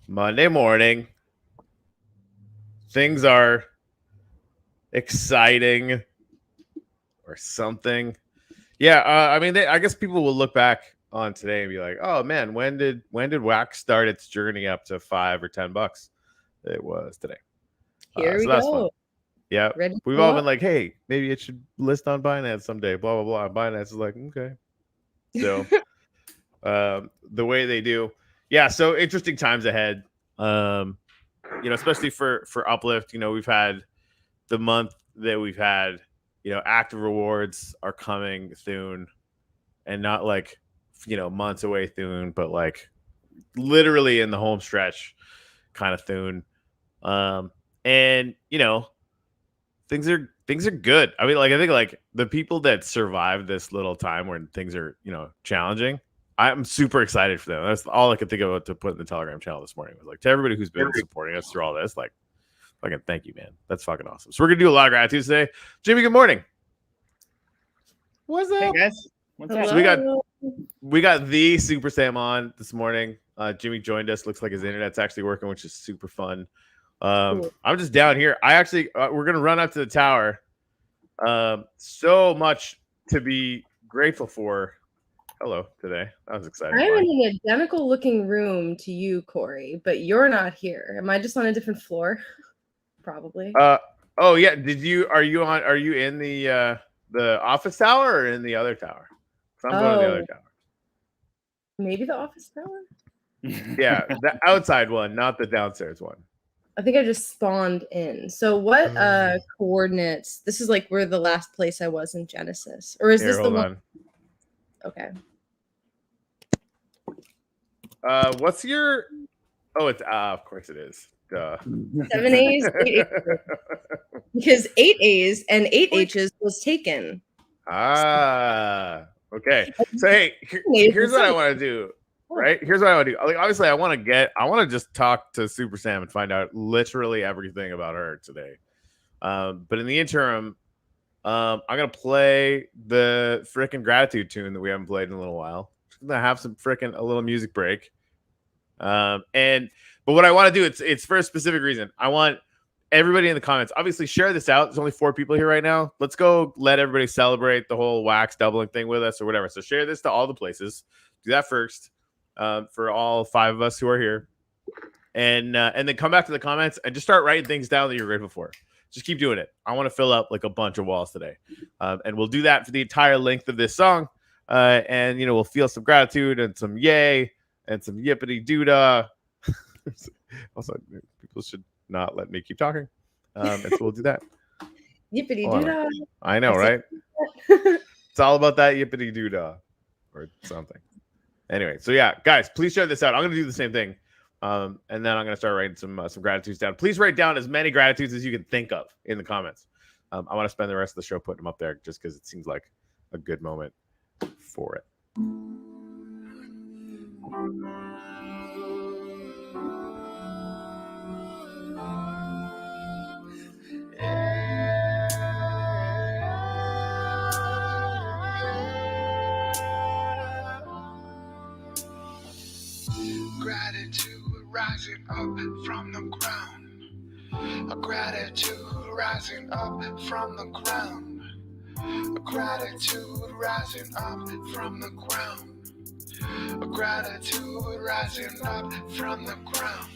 Monday morning. Things are exciting or something. Yeah, I mean, I guess people will look back on today and be like, "Oh man, when did Wax start its journey up to $5 or $10?" It was today. Here So we that's go. fun. Yeah, Ready we've all been like, "Hey, maybe it should list on Binance someday." Blah blah blah. Binance is like, okay. So, the way they do, yeah. So interesting times ahead. Especially for Uplift. We've had the month that we've had. Active rewards are coming soon, and not like months away soon, but like literally in the home stretch kind of soon. And things are good. I mean, like I think like the people that survive this little time when things are challenging, I'm super excited for them. That's all I could think about to put in the Telegram channel this morning. Was like, to everybody who's been supporting us through all this, like, fucking thank you, man. That's fucking awesome. So we're gonna do a lot of gratitude today. Jimmy, good morning. What's up? Hey guys. What's up? So we got the Super Sam on this morning. Jimmy joined us. Looks like his internet's actually working, which is super fun. Cool. I'm just down here. I actually we're gonna run up to the tower. So much to be grateful for. Hello today. That was exciting. I'm in an identical looking room to you, Corey, but you're not here. Am I just on a different floor? Probably. Oh yeah. Are you in the office tower or in the other tower? I'm going to the other tower. Maybe the office tower? Yeah, the outside one, not the downstairs one. I think I just spawned in. So what coordinates? This is like where the last place I was in Genesis. Or is this the one? Okay. What's your it's of course it is. 7 A's, 8 H's. Because 8 A's and 8 H's was taken. Okay. So hey, here's what I want to do. Right? Here's what I want to do. Like, obviously, I want to just talk to Super Sam and find out literally everything about her today. But in the interim, I'm gonna play the freaking gratitude tune that we haven't played in a little while. Just gonna have a little music break. But what I want to do, it's for a specific reason. I want everybody in the comments, obviously, share this out. There's only 4 people here right now. Let's go let everybody celebrate the whole wax doubling thing with us or whatever. So share this to all the places. Do that first. For all 5 of us who are here, and then come back to the comments and just start writing things down that you're grateful for. Just keep doing it. I want to fill up like a bunch of walls today, and we'll do that for the entire length of this song. And we'll feel some gratitude and some yay and some yippity doodah. Also, people should not let me keep talking, and so we'll do that. Yippity doodah. I know, right? It's all about that yippity doodah or something. Anyway, so yeah, guys, please share this out. I'm going to do the same thing. And then I'm going to start writing some gratitudes down. Please write down as many gratitudes as you can think of in the comments. I want to spend the rest of the show putting them up there just because it seems like a good moment for it. Gratitude rising up from the ground. A gratitude rising up from the ground. A gratitude rising up from the ground. A gratitude rising up from the ground.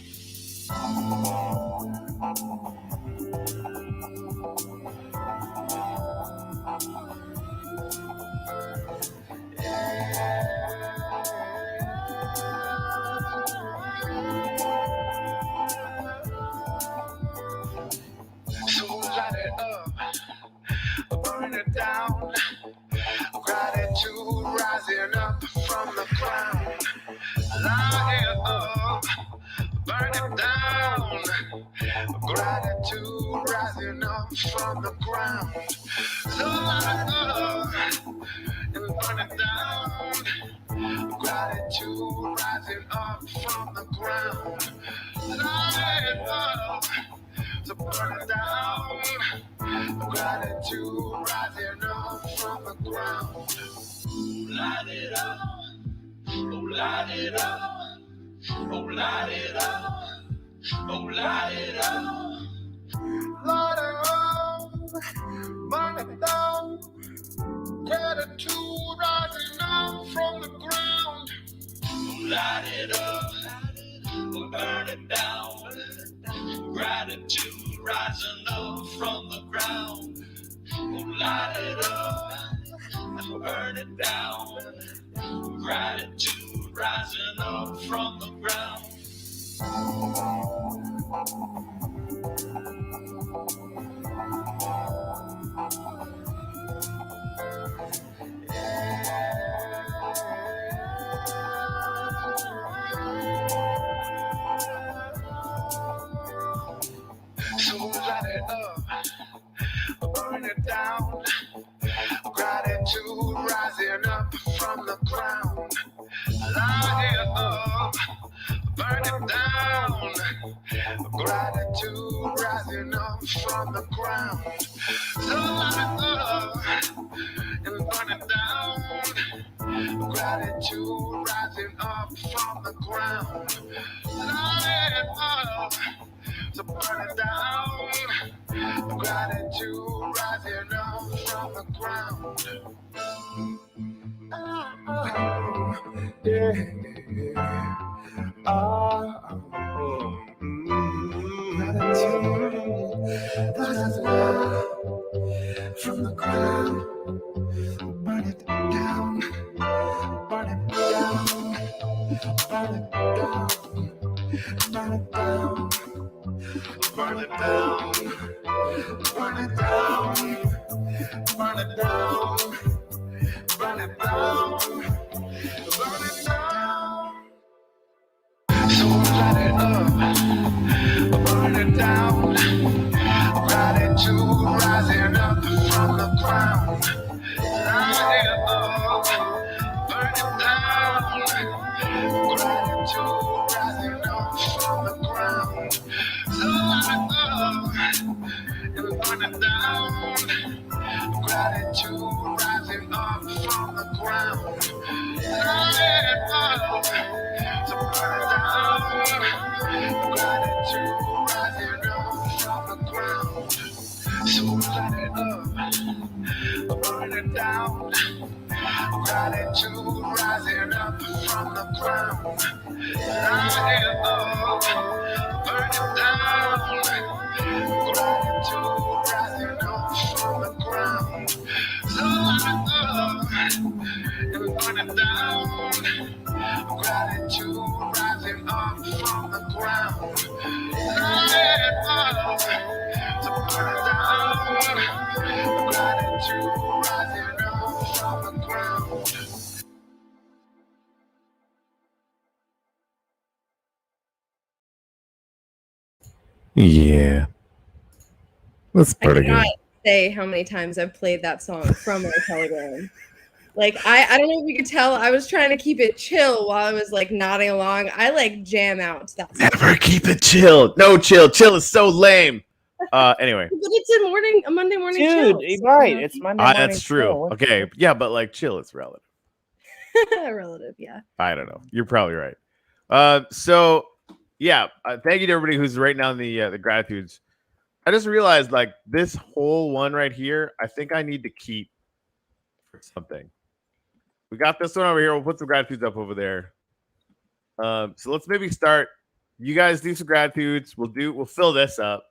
So light it up, burn it down. Gratitude rising up from the ground. Light it up, burn it down. Gratitude rising up from the ground. So light it up and burn it down. Gratitude rising up from the ground. Light it up. So burn it down. Gratitude rising up from the ground. Light it up. Oh, light it up. Oh, light it up. Oh, light it up. Light it up. Burn it down. Gratitude rising up from the ground. Oh, light it up. Oh, burn it down. Gratitude rising up from the ground. Oh, light it up. Burn it down. Gratitude rising up from the ground. So light it up, burn it down. Gratitude rising up from the ground. Light it up, burn it down. Gratitude rising up from the ground. So light it up and burn it down. Gratitude rising up from the ground. Light it up, so burn it down. Gratitude rising up from the ground. Gratitude rising up from the ground. Burn it down. Burn it down. Burn it down. Burn it down. Burn it down. Burn it down. Burn it down. Burn it down. Burn it down. So light it up. Burn it down. Gratitude rising up from the ground. Light it up. Burn it down. Gratitude rising up from the ground. So light it up and burn it down. Gratitude rising up from the ground. Light it up, so burn it down. Gratitude rising up from the ground. So light it up, burn it down. Gratitude rising up from the ground. Light it up, burn it down. Gratitude rising up from the ground. So light it up and burn it down. Gratitude rising up from the ground. Light it up, so burn it down. Gratitude rising up from the ground. Yeah. Let's I start again. cannot say how many times I've played that song from my Telegram. Like, I don't know if you could tell, I was trying to keep it chill while I was like nodding along. I like jam out to that song. Never keep it chill. No chill. Chill is so lame. Anyway. But it's a Monday morning chill. Dude, right. It's Monday morning. That's true. Okay. Yeah, but like chill is relative. Relative, yeah. I don't know. You're probably right. So yeah, thank you to everybody who's right now in the gratitudes. I just realized like this whole one right here, I think I need to keep for something. We got this one over here. We'll put some gratitudes up over there. So let's maybe start. You guys do some gratitudes. We'll fill this up.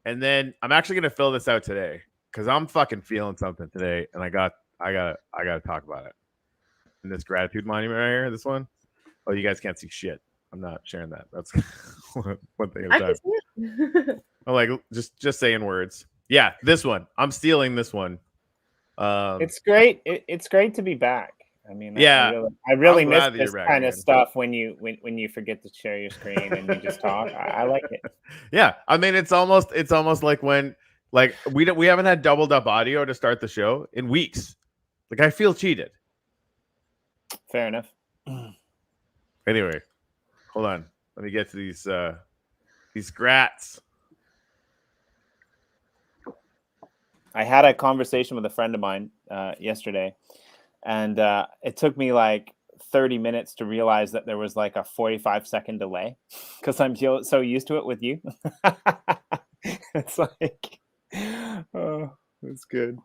And then I'm actually gonna fill this out today because I'm fucking feeling something today, and I gotta talk about it. In this gratitude monument right here, this one. Oh, you guys can't see shit. I'm not sharing that. That's one thing at a time. I'm like just saying words. Yeah, this one. I'm stealing this one. It's great. It's great to be back. I mean, yeah, I really miss this kind of stuff when you forget to share your screen and you just talk. I like it. Yeah, I mean, it's almost like when like we haven't had doubled up audio to start the show in weeks. Like I feel cheated. Fair enough. Anyway, hold on. Let me get to these grats. I had a conversation with a friend of mine yesterday, and it took me like 30 minutes to realize that there was like a 45-second delay because I'm so used to it with you. It's like, oh, it's good.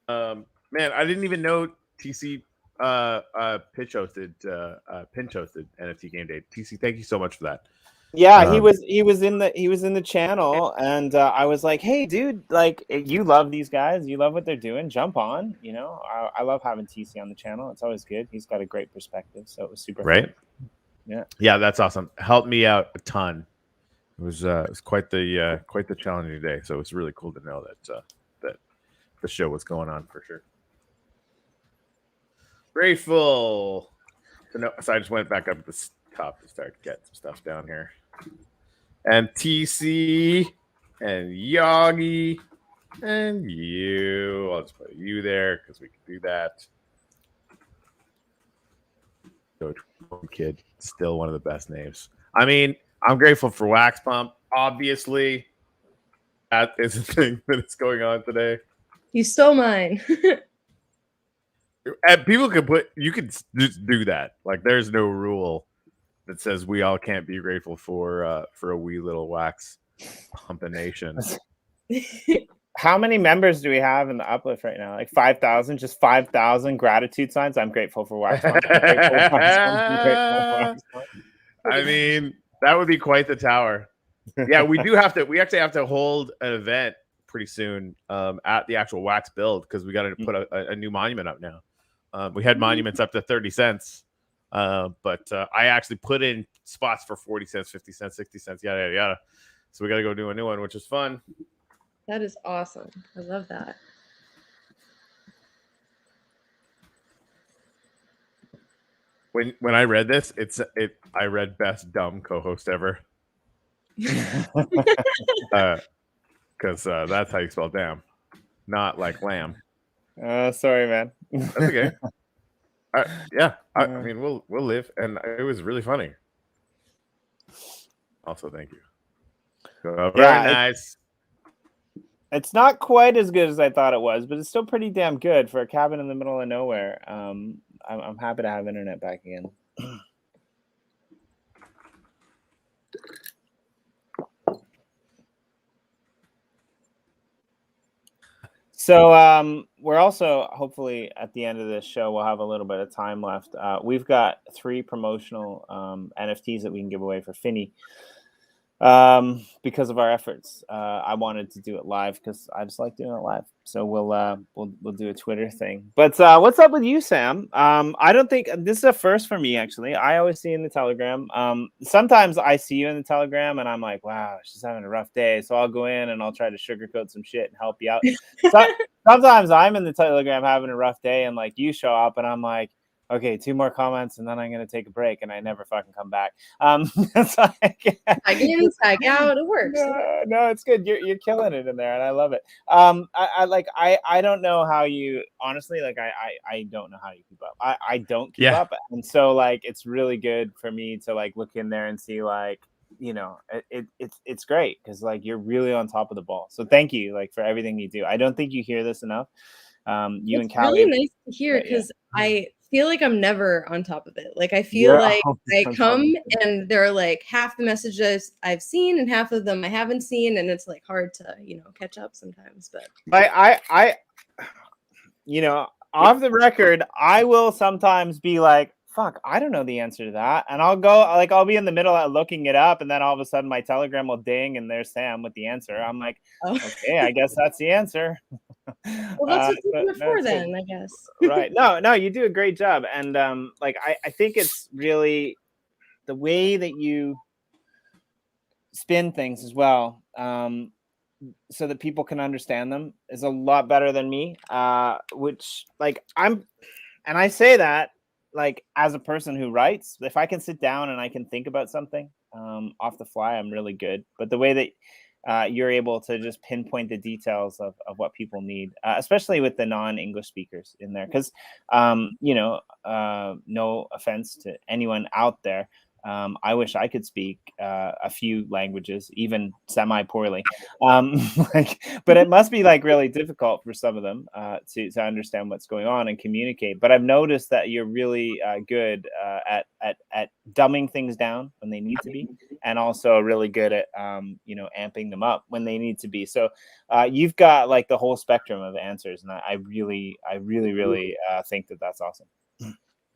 Man, I didn't even know TC pinch hosted NFT game day. TC, thank you so much for that. Yeah, he was in the channel, and I was like, hey, dude, like, you love these guys, you love what they're doing, jump on. You know, I love having TC on the channel. It's always good. He's got a great perspective, so it was super right. Fun. Yeah, that's awesome. Helped me out a ton. It was quite the challenging day. So it's really cool to know that that the show was going on for sure. Grateful. So I just went back up to the top to start getting some stuff down here. And TC and Yagi and you. I'll just put you there because we can do that. Coach Kid, still one of the best names. I mean, I'm grateful for Wax Pump. Obviously, that is a thing that is going on today. You stole mine. And people you could just do that. Like, there's no rule that says we all can't be grateful for a wee little Wax Pumpination. How many members do we have in the Uplift right now? Like 5,000, just 5,000 gratitude signs. I'm grateful for Wax Pump. I mean, that would be quite the tower. Yeah, we actually have to hold an event pretty soon at the actual Wax build because we got to put a new monument up now. We had monuments up to 30 cents, but I actually put in spots for 40 cents, 50 cents, 60 cents, yada, yada, yada. So we got to go do a new one, which is fun. That is awesome. I love that. When I read this, I read best dumb co-host ever. Because that's how you spell damn, not like lamb. Sorry, man. That's okay. Yeah, I mean, we'll live, and it was really funny. Also, thank you. Very nice. It's not quite as good as I thought it was, but it's still pretty damn good for a cabin in the middle of nowhere. I'm happy to have internet back again. So we're also, hopefully at the end of this show, we'll have a little bit of time left. We've got 3 promotional NFTs that we can give away for Finney because of our efforts. I wanted to do it live because I just like doing it live. So we'll do a Twitter thing. But what's up with you, Sam? I don't think this is a first for me, actually. I always see you in the Telegram. Sometimes I see you in the Telegram and I'm like, wow, she's having a rough day. So I'll go in and I'll try to sugarcoat some shit and help you out. Sometimes I'm in the Telegram having a rough day and like you show up and I'm like, okay, 2 more comments and then I'm going to take a break and I never fucking come back. It's like, tag in, tag out, it works. No, it's good. You're killing it in there and I love it. I don't know how you, honestly, like I don't know how you keep up. I don't keep up. And so like, it's really good for me to like look in there and see like, you know, it's great because like you're really on top of the ball. So thank you like for everything you do. I don't think you hear this enough. You and Callie. It's really nice to hear because I feel like I'm never on top of it. Like I feel like I come and there are like half the messages I've seen and half of them I haven't seen, and it's like hard to, you know, catch up sometimes. But I you know, off the record, I will sometimes be like, fuck, I don't know the answer to that. And I'll be in the middle of looking it up, and then all of a sudden my Telegram will ding and there's Sam with the answer. I'm like, okay, I guess that's the answer. Well, that's what you do before then, I guess. Right. No, you do a great job. And like I think it's really the way that you spin things as well, so that people can understand them is a lot better than me. Which like and I say that like as a person who writes, if I can sit down and I can think about something off the fly, I'm really good. But the way that you're able to just pinpoint the details of what people need, especially with the non-English speakers in there. Because, you know, no offense to anyone out there, I wish I could speak a few languages, even semi-poorly. But it must be like really difficult for some of them to understand what's going on and communicate. But I've noticed that you're really good at dumbing things down when they need to be, and also really good at amping them up when they need to be. So you've got like the whole spectrum of answers, and I really think that that's awesome.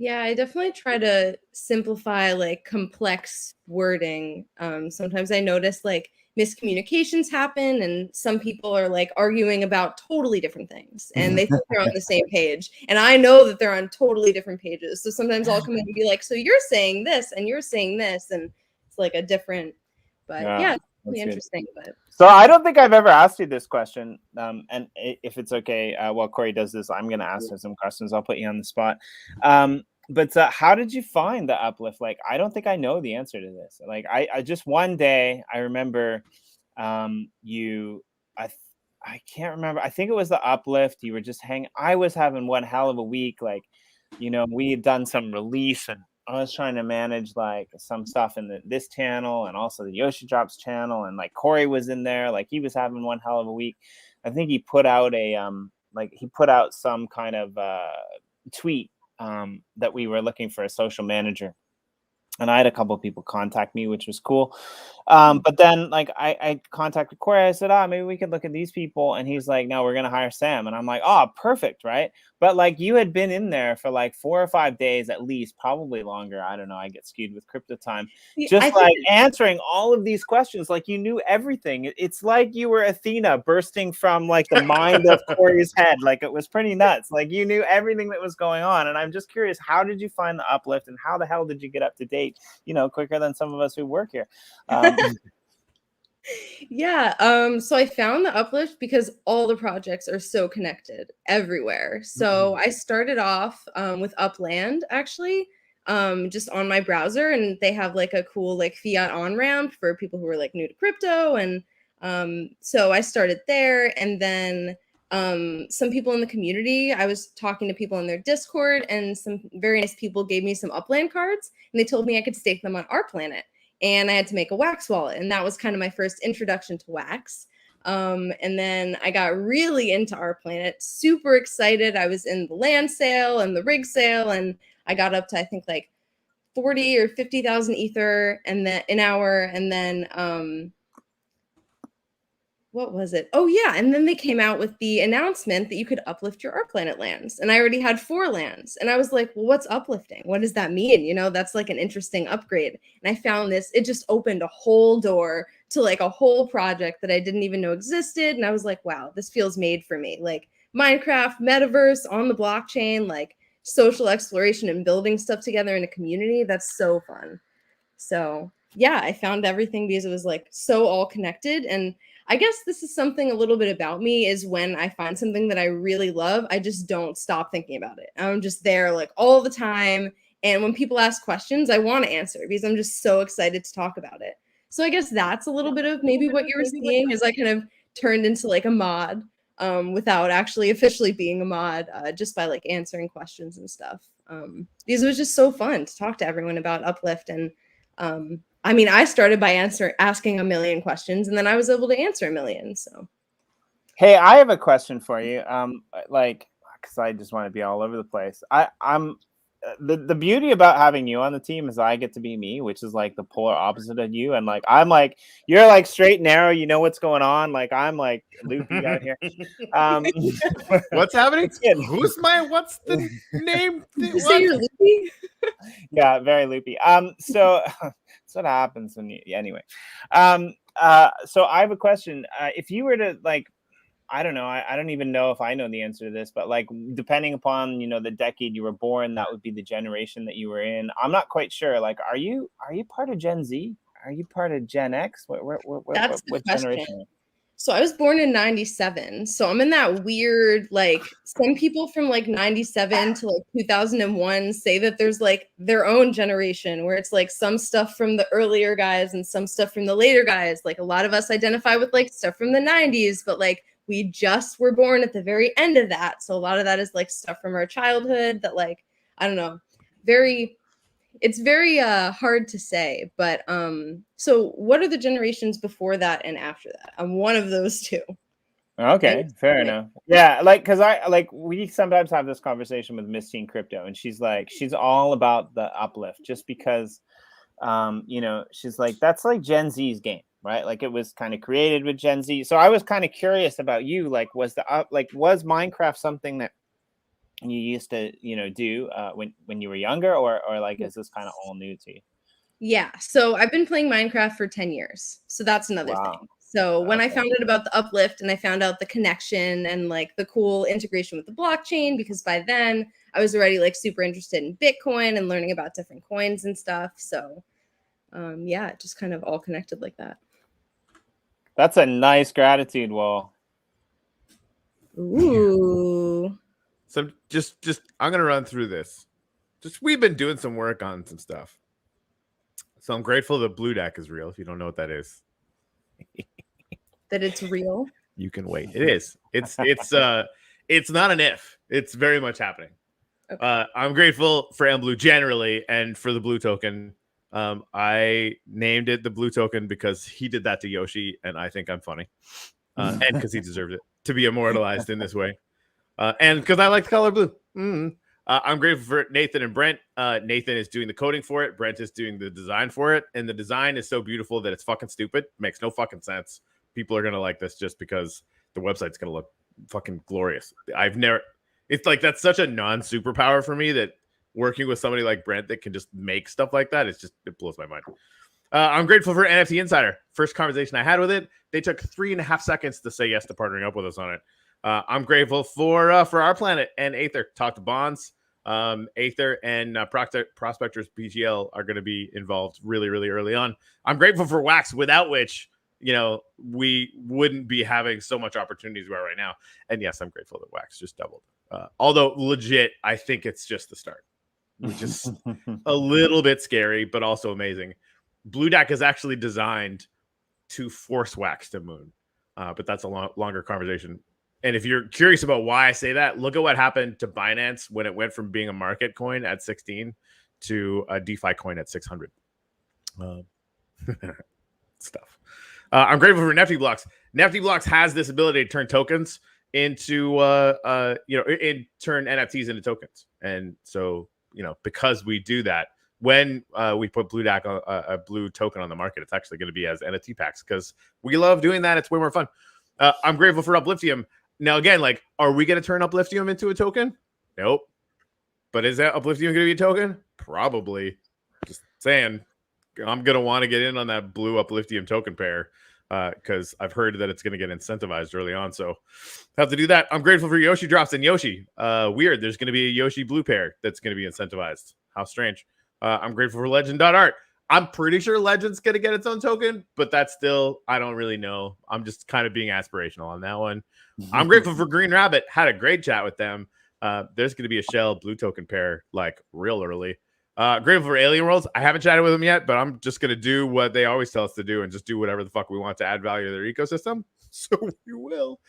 Yeah, I definitely try to simplify like complex wording. Sometimes I notice like miscommunications happen and some people are like arguing about totally different things and they think they're on the same page. And I know that they're on totally different pages. So sometimes I'll come in and be like, so you're saying this and you're saying this. And it's like a different, but yeah, it's really interesting. But so I don't think I've ever asked you this question. And if it's okay, while Corey does this, I'm going to ask her some questions. I'll put you on the spot. But how did you find the Uplift? Like, I don't think I know the answer to this. Like, I just one day I remember I can't remember. I think it was the Uplift. You were just hanging. I was having one hell of a week. Like, we had done some release and I was trying to manage like some stuff in this channel and also the Yoshi Drops channel. And like Corey was in there, like he was having one hell of a week. I think he put out some kind of tweet that we were looking for a social manager. And I had a couple of people contact me, which was cool. But then like I contacted Corey. I said, maybe we could look at these people. And he's like, no, we're going to hire Sam. And I'm like, perfect. Right. But like you had been in there for like 4 or 5 days at least, probably longer. I don't know. I get skewed with crypto time. Just like answering all of these questions. Like you knew everything. It's like you were Athena bursting from like the mind of Corey's head. Like it was pretty nuts. Like you knew everything that was going on. And I'm just curious, how did you find the Uplift and how the hell did you get up to date, quicker than some of us who work here? Yeah, so I found the Uplift because all the projects are so connected everywhere. So I started off with Upland actually, just on my browser, and they have like a cool like fiat on ramp for people who are like new to crypto, and so I started there, and then some people in the community, I was talking to people in their Discord, and some very nice people gave me some Upland cards, and they told me I could stake them on our planet. And I had to make a Wax wallet. And that was kind of my first introduction to Wax. And then I got really into our planet, super excited. I was in the land sale and the rig sale, and I got up to, I think, like 40 or 50,000 ether and then an hour. And then what was it? Oh yeah, and then they came out with the announcement that you could uplift your Our Planet lands, and I already had 4 lands, and I was like, well, what's uplifting? What does that mean? That's like an interesting upgrade. And I found this, it just opened a whole door to like a whole project that I didn't even know existed, and I was like, wow, this feels made for me. Like Minecraft, metaverse, on the blockchain, like social exploration and building stuff together in a community. That's so fun. So yeah, I found everything because it was like so all connected. And I guess this is something a little bit about me, is when I find something that I really love, I just don't stop thinking about it. I'm just there like all the time. And when people ask questions, I want to answer because I'm just so excited to talk about it. So I guess that's a little bit of maybe what you were seeing, is I kind of turned into like a mod without actually officially being a mod, just by like answering questions and stuff. Because it was just so fun to talk to everyone about Uplift. And I mean, I started by asking a million questions, and then I was able to answer a million. So, hey, I have a question for you. Because I just want to be all over the place. I'm the beauty about having you on the team is I get to be me, which is like the polar opposite of you. And like I'm like, you're like straight and narrow. You know what's going on. Like I'm like loopy out here. What's happening? What's the name? You say you're loopy? Yeah, very loopy. So that's what happens when you. Anyway, so I have a question. If you were to like, I don't know. I don't even know if I know the answer to this, but like, depending upon the decade you were born, that would be the generation that you were in. I'm not quite sure. Like, are you part of Gen Z? Are you part of Gen X? That's the what question. generation? So I was born in 97. So I'm in that weird, like, some people from like 97 to like 2001 say that there's like their own generation where it's like some stuff from the earlier guys and some stuff from the later guys. Like a lot of us identify with like stuff from the 90s, but like we just were born at the very end of that. So a lot of that is like stuff from our childhood that, like, I don't know, very it's very hard to say, but so what are the generations before that and after that? I'm one of those two. Okay, fair enough. Yeah, like because we sometimes have this conversation with Miss Teen Crypto, and she's all about the uplift just because she's like, that's like Gen Z's game, right? Like it was kind of created with Gen Z. So I was kind of curious about you, like was Minecraft something that you used to do when you were younger, or like is this kind of all new to you? Yeah, so I've been playing Minecraft for 10 years, so that's another thing. So when I found out about the uplift and I found out the connection and like the cool integration with the blockchain, because by then I was already like super interested in Bitcoin and learning about different coins and stuff. So yeah, it just kind of all connected like that. That's a nice gratitude wall. Ooh. So just I'm gonna run through this. We've been doing some work on some stuff. So I'm grateful that Blue Deck is real. If you don't know what that is. That it's real. You can wait. It is. It's not an if. It's very much happening. Okay. I'm grateful for MBlue generally and for the Blue token. I named it the Blue token because he did that to Yoshi, and I think I'm funny, and because he deserved it to be immortalized in this way, and because I like the color blue. Mm-hmm. I'm grateful for Nathan and Brent. Nathan is doing the coding for it. Brent is doing the design for it. And the design is so beautiful that it's fucking stupid. Makes no fucking sense. People are going to like this just because the website's going to look fucking glorious. It's like, that's such a non-superpower for me that working with somebody like Brent that can just make stuff like that, it blows my mind. I'm grateful for NFT Insider. First conversation I had with it, they took 3.5 seconds to say yes to partnering up with us on it. I'm grateful for Our Planet and Aether. Talk to Bonds. Aether and Prospectors BGL are going to be involved really, really early on. I'm grateful for Wax, without which, we wouldn't be having so much opportunities we are right now. And yes, I'm grateful that Wax just doubled. Although legit, I think it's just the start, which is a little bit scary, but also amazing. Blue Deck is actually designed to force Wax to moon, but that's a longer conversation. And if you're curious about why I say that, look at what happened to Binance when it went from being a market coin at 16 to a DeFi coin at 600. Stuff. I'm grateful for Nifty Blocks. Nifty Blocks has this ability to turn tokens into, turn NFTs into tokens. And so, because we do that, when we put Blue Deck on a blue token on the market, it's actually going to be as NFT packs because we love doing that. It's way more fun. I'm grateful for Upliftium. Now, again, like, are we going to turn Upliftium into a token? Nope. But is that Upliftium going to be a token? Probably. Just saying, I'm going to want to get in on that blue Upliftium token pair because I've heard that it's going to get incentivized early on. So have to do that. I'm grateful for Yoshi drops and Yoshi. Weird. There's going to be a Yoshi blue pair that's going to be incentivized. How strange. I'm grateful for Legend.art. I'm pretty sure Legend's going to get its own token, but that's still, I don't really know. I'm just kind of being aspirational on that one. I'm grateful for Green Rabbit. Had a great chat with them. There's going to be a Shell blue token pair like real early. Grateful for Alien Worlds. I haven't chatted with them yet, but I'm just going to do what they always tell us to do and just do whatever the fuck we want to add value to their ecosystem. So we will.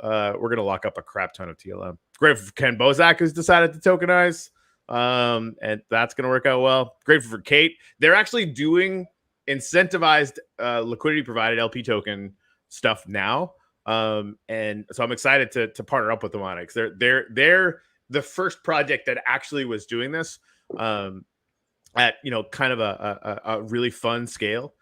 We're going to lock up a crap ton of TLM. Grateful for Ken Bozak, who's decided to tokenize. And that's going to work out well. Grateful for Kate. They're actually doing incentivized liquidity provided LP token stuff now. And so I'm excited to partner up with them on it because they're the first project that actually was doing this at kind of a really fun scale.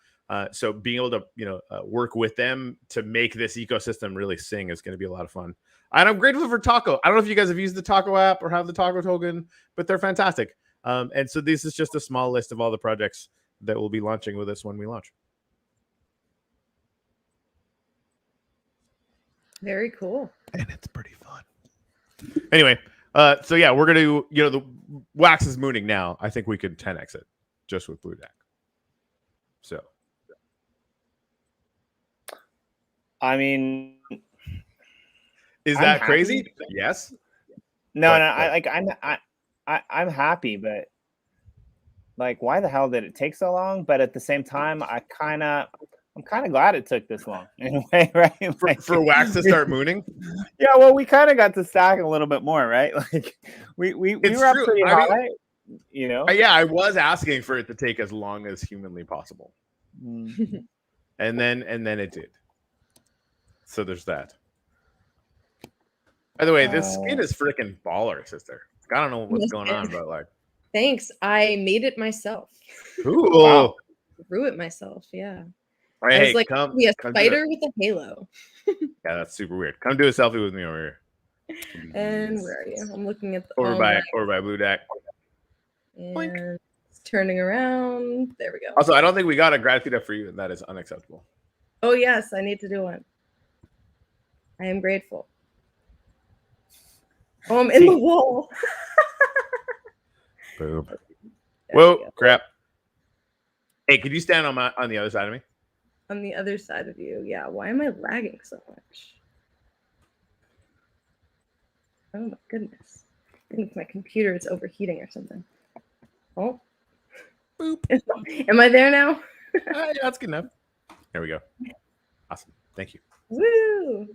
So being able to work with them to make this ecosystem really sing is going to be a lot of fun. And I'm grateful for Taco. I don't know if you guys have used the Taco app or have the Taco token, but they're fantastic. And so this is just a small list of all the projects that we'll be launching with us when we launch. Very cool. And it's pretty fun. Anyway, so yeah, we're going to, the Wax is mooning now. I think we could 10x it just with Blue Deck. So. I mean... Is that crazy? Yes. No. I'm happy, but like, why the hell did it take so long? But at the same time, I'm kind of glad it took this long in a way, right? For Wax to start mooning. Yeah, well, we kind of got to stack a little bit more, right? Like we were up pretty high. you know. Yeah, I was asking for it to take as long as humanly possible, and then it did. So there's that. By the way, this skin is freaking baller, sister. I don't know what's going on, but like, thanks. I made it myself. cool. Wow. Grew it myself. Yeah. All right, I was hey, like come a do spider it. with a halo. Yeah, that's super weird. Come do a selfie with me over here. And where are you? I'm looking at the over by Blue Deck. and it's turning around. There we go. Also, I don't think we got a gratitude up for you, and that is unacceptable. Oh yes, I need to do one. I am grateful. Oh, I'm in the wall. Boom. There Whoa, crap. Hey, could you stand on the other side of me? On the other side of you. Yeah. Why am I lagging so much? Oh my goodness. I think my computer is overheating or something. Oh. Boop. Am I there now? Yeah, that's good enough. There we go. Awesome. Thank you. Woo!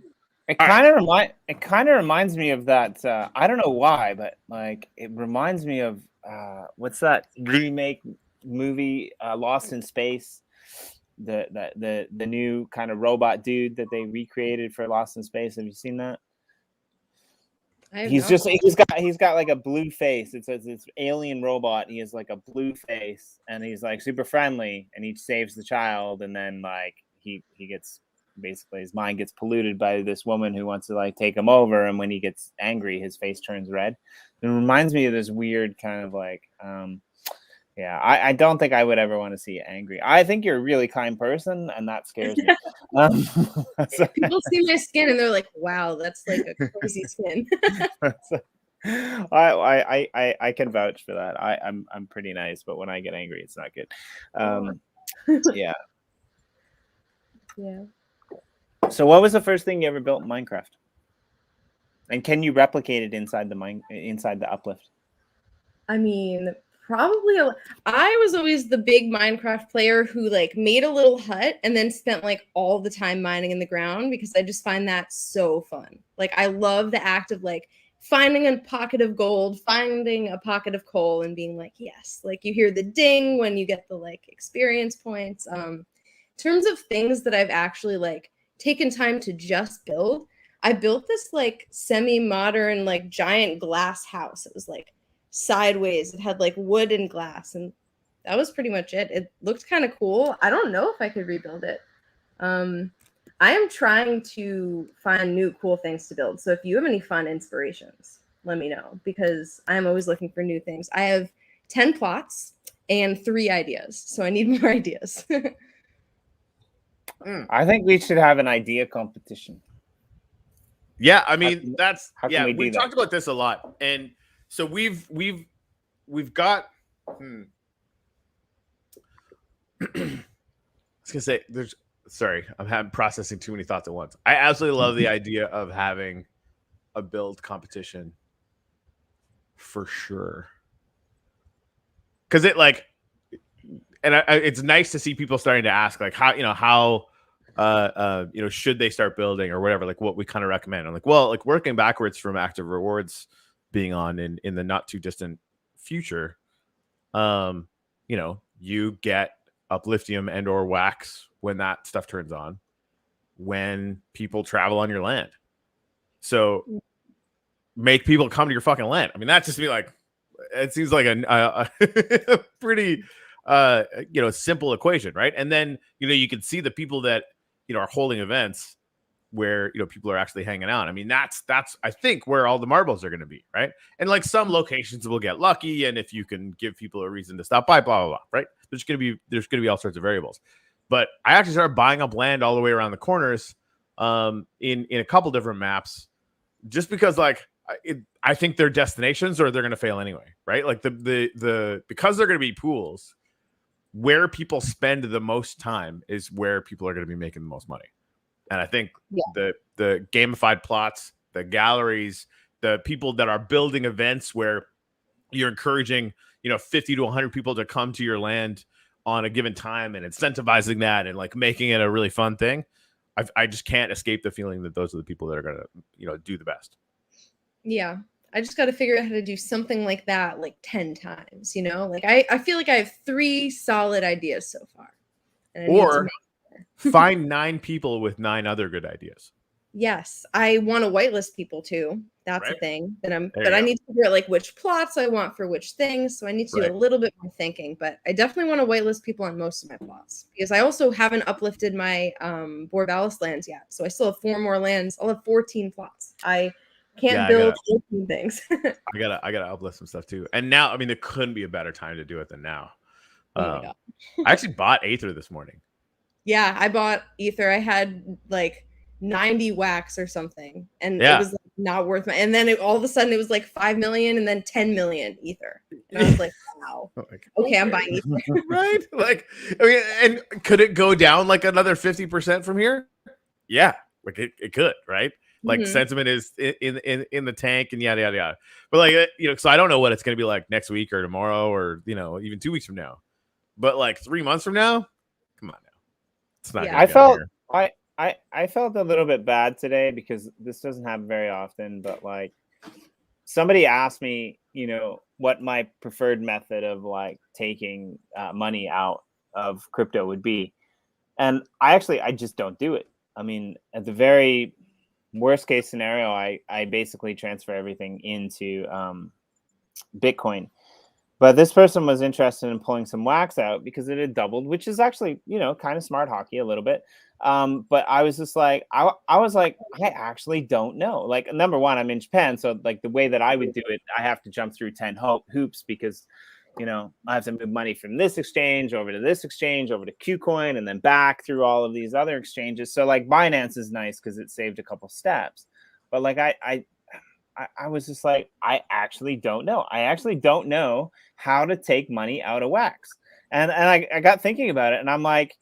It kind of reminds me of that. I don't know why, but like it reminds me of what's that remake movie, Lost in Space? The new kind of robot dude that they recreated for Lost in Space. Have you seen that? He's got like a blue face. It's alien robot. He has like a blue face, and he's like super friendly, and he saves the child, and then like he gets. Basically, his mind gets polluted by this woman who wants to like take him over, and when he gets angry, his face turns red. It reminds me of this weird kind of like, I don't think I would ever want to see you angry. I think you're a really kind person, and that scares me. People see my skin and they're like, "Wow, that's like a crazy skin." I can vouch for that. I'm pretty nice, but when I get angry, it's not good. Yeah. Yeah. So what was the first thing you ever built in Minecraft? And can you replicate it inside the Uplift? I mean, probably. I was always the big Minecraft player who like made a little hut and then spent like all the time mining in the ground because I just find that so fun. Like I love the act of like finding a pocket of gold, finding a pocket of coal, and being like, yes. Like you hear the ding when you get the like experience points. In terms of things that I've actually like taken time to just build, I built this like semi-modern like giant glass house. It was like sideways. It had like wood and glass, and that was pretty much it. It looked kind of cool. I don't know if I could rebuild it. I am trying to find new cool things to build. So if you have any fun inspirations, let me know because I'm always looking for new things. I have 10 plots and 3 ideas, so I need more ideas. I think we should have an idea competition. Yeah, I mean we that? talked about this a lot, and so we've got. I was gonna say there's. Sorry, I'm processing too many thoughts at once. I absolutely love the idea of having a build competition for sure, because it like, and it's nice to see people starting to ask like how should they start building or whatever, like what we kind of recommend. I'm like, well, like working backwards from active rewards being on in the not too distant future, you get upliftium and or wax when that stuff turns on, when people travel on your land. So make people come to your fucking land. I mean, that just be like, it seems like a pretty simple equation, right? And then you can see the people that are holding events where people are actually hanging out. I mean, that's I think where all the marbles are going to be, right? And like some locations will get lucky, and if you can give people a reason to stop by, blah blah blah, right? There's going to be all sorts of variables. But I actually started buying up land all the way around the corners, in a couple different maps, just because like I think they're destinations or they're going to fail anyway, right? Like because they're going to be pools, where people spend the most time is where people are going to be making the most money. And I think the gamified plots, the galleries, the people that are building events where you're encouraging, 50 to 100 people to come to your land on a given time and incentivizing that and like making it a really fun thing. I just can't escape the feeling that those are the people that are going to, do the best. Yeah. I just got to figure out how to do something like that like 10 times, you know? Like I feel like I have 3 solid ideas so far. And I need to Or make find 9 people with 9 other good ideas. Yes, I want to whitelist people too. That's a Right. thing. But There I you go. need to figure out like which plots I want for which things. So I need to do Right. a little bit more thinking. But I definitely want to whitelist people on most of my plots because I also haven't uplifted my Boar Ballast lands yet. So I still have 4 more lands. I'll have 14 plots. I can't Yeah, build 14 things. I gotta uplift some stuff too. And now, I mean, there couldn't be a better time to do it than now. Oh my God. I actually bought Aether this morning. Yeah, I bought Ether. I had like 90 wax or something, and Yeah. it was like, not worth my. And then all of a sudden, it was like 5 million, and then 10 million Ether. And I was like, wow. Like, Okay, I'm buying Ether. Right? Like, I mean, and could it go down like another 50% from here? Yeah, like it could, right? Like Mhm. sentiment is in the tank and yada yada yada. But like so I don't know what it's gonna be like next week or tomorrow or even 2 weeks from now. But like 3 months from now, come on now, it's not. Yeah. Gonna I get felt here. I felt a little bit bad today because this doesn't happen very often, but like somebody asked me, what my preferred method of like taking money out of crypto would be. And I just don't do it. I mean, at the very worst case scenario, I basically transfer everything into Bitcoin. But this person was interested in pulling some wax out because it had doubled, which is actually, kind of smart hockey a little bit. But I was just like, I was like, I actually don't know. Like, number one, I'm in Japan. So like the way that I would do it, I have to jump through 10 hoops because, I have to move money from this exchange over to this exchange, over to KuCoin, and then back through all of these other exchanges. So like Binance is nice because it saved a couple steps. But like I was just like, I actually don't know. I actually don't know how to take money out of wax. And I got thinking about it, and I'm like,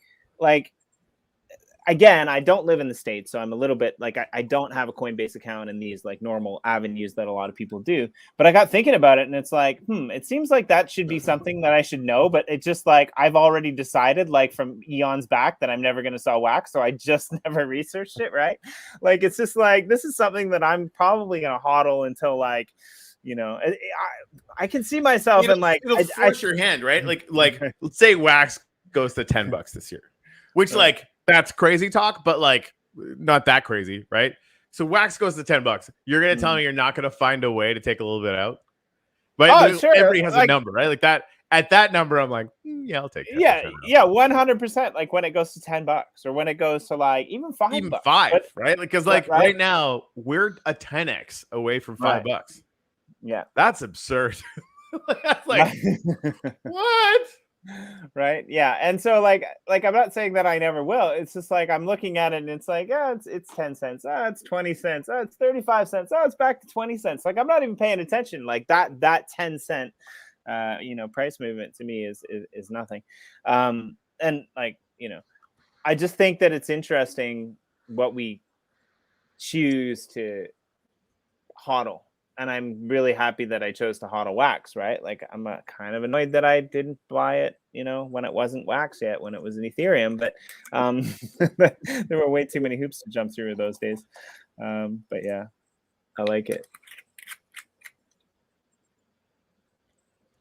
again, I don't live in the States, so I'm a little bit like, I don't have a Coinbase account in these like normal avenues that a lot of people do. But I got thinking about it, and it's like, it seems like that should be something that I should know. But it's just like, I've already decided like from eons back that I'm never going to sell wax. So I just never researched it. Right. Like, it's just like, this is something that I'm probably going to hodl until like, I can see myself in like, it'll force your hand, right? Like let's say wax goes to $10 this year, which like, that's crazy talk, but like not that crazy, right? So wax goes to $10. You're gonna tell me you're not gonna find a way to take a little bit out? But sure. Everybody has like, a number, right? Like that at that number, I'm like, yeah, I'll take that. Yeah, 100%. Like when it goes to $10, or when it goes to like even $5, even $5, right? Because like right now we're a 10x away from $5. Yeah, that's absurd. That's like what? Right. Yeah. And so like I'm not saying that I never will. It's just like I'm looking at it and it's like, it's 10 cents. Oh, it's 20 cents. Oh, it's 35 cents. Oh, it's back to 20 cents. Like I'm not even paying attention. Like that 10 cent price movement to me is nothing. And like, I just think that it's interesting what we choose to hodl. And I'm really happy that I chose to hodl wax, right? Like I'm kind of annoyed that I didn't buy it, when it wasn't wax yet, when it was an Ethereum. But there were way too many hoops to jump through those days. But yeah, I like it.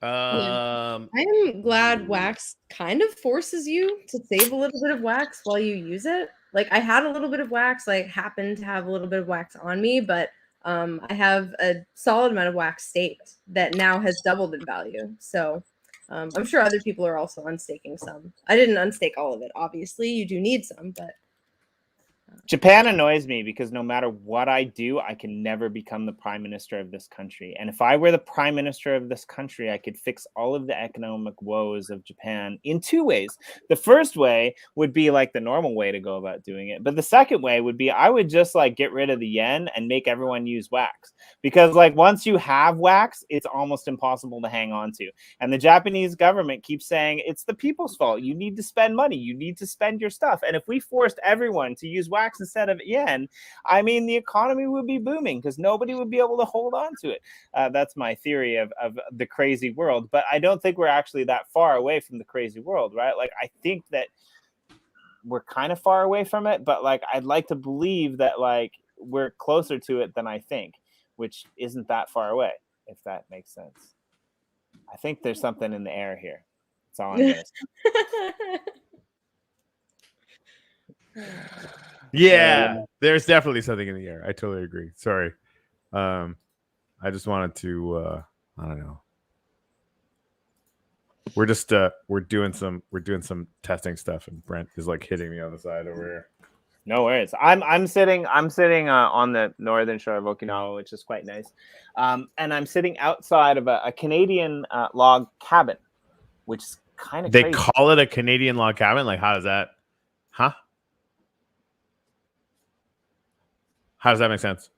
I am glad wax kind of forces you to save a little bit of wax while you use it. Like I had a little bit of wax, like happened to have a little bit of wax on me, but I have a solid amount of wax staked that now has doubled in value. So I'm sure other people are also unstaking some. I didn't unstake all of it. Obviously, you do need some, but Japan annoys me because no matter what I do, I can never become the prime minister of this country. And if I were the prime minister of this country, I could fix all of the economic woes of Japan in 2 ways. The first way would be like the normal way to go about doing it. But the second way would be I would just like get rid of the yen and make everyone use wax. Because like once you have wax, it's almost impossible to hang on to. And the Japanese government keeps saying it's the people's fault. You need to spend money. You need to spend your stuff. And if we forced everyone to use wax instead of yen, I mean, the economy would be booming because nobody would be able to hold on to it. That's my theory of the crazy world. But I don't think we're actually that far away from the crazy world, right? Like, I think that we're kind of far away from it, but like, I'd like to believe that like we're closer to it than I think, which isn't that far away, if that makes sense. I think there's something in the air here. That's all I'm gonna say. Yeah, there's definitely something in the air. I totally agree. Sorry. I just wanted to I don't know. We're just we're doing some testing stuff, and Brent is like hitting me on the side over here. No worries. I'm sitting on the northern shore of Okinawa, which is quite nice, and I'm sitting outside of a Canadian log cabin, which is kind of they crazy. call it a Canadian log cabin. Like, how does that? Huh? How does that make sense?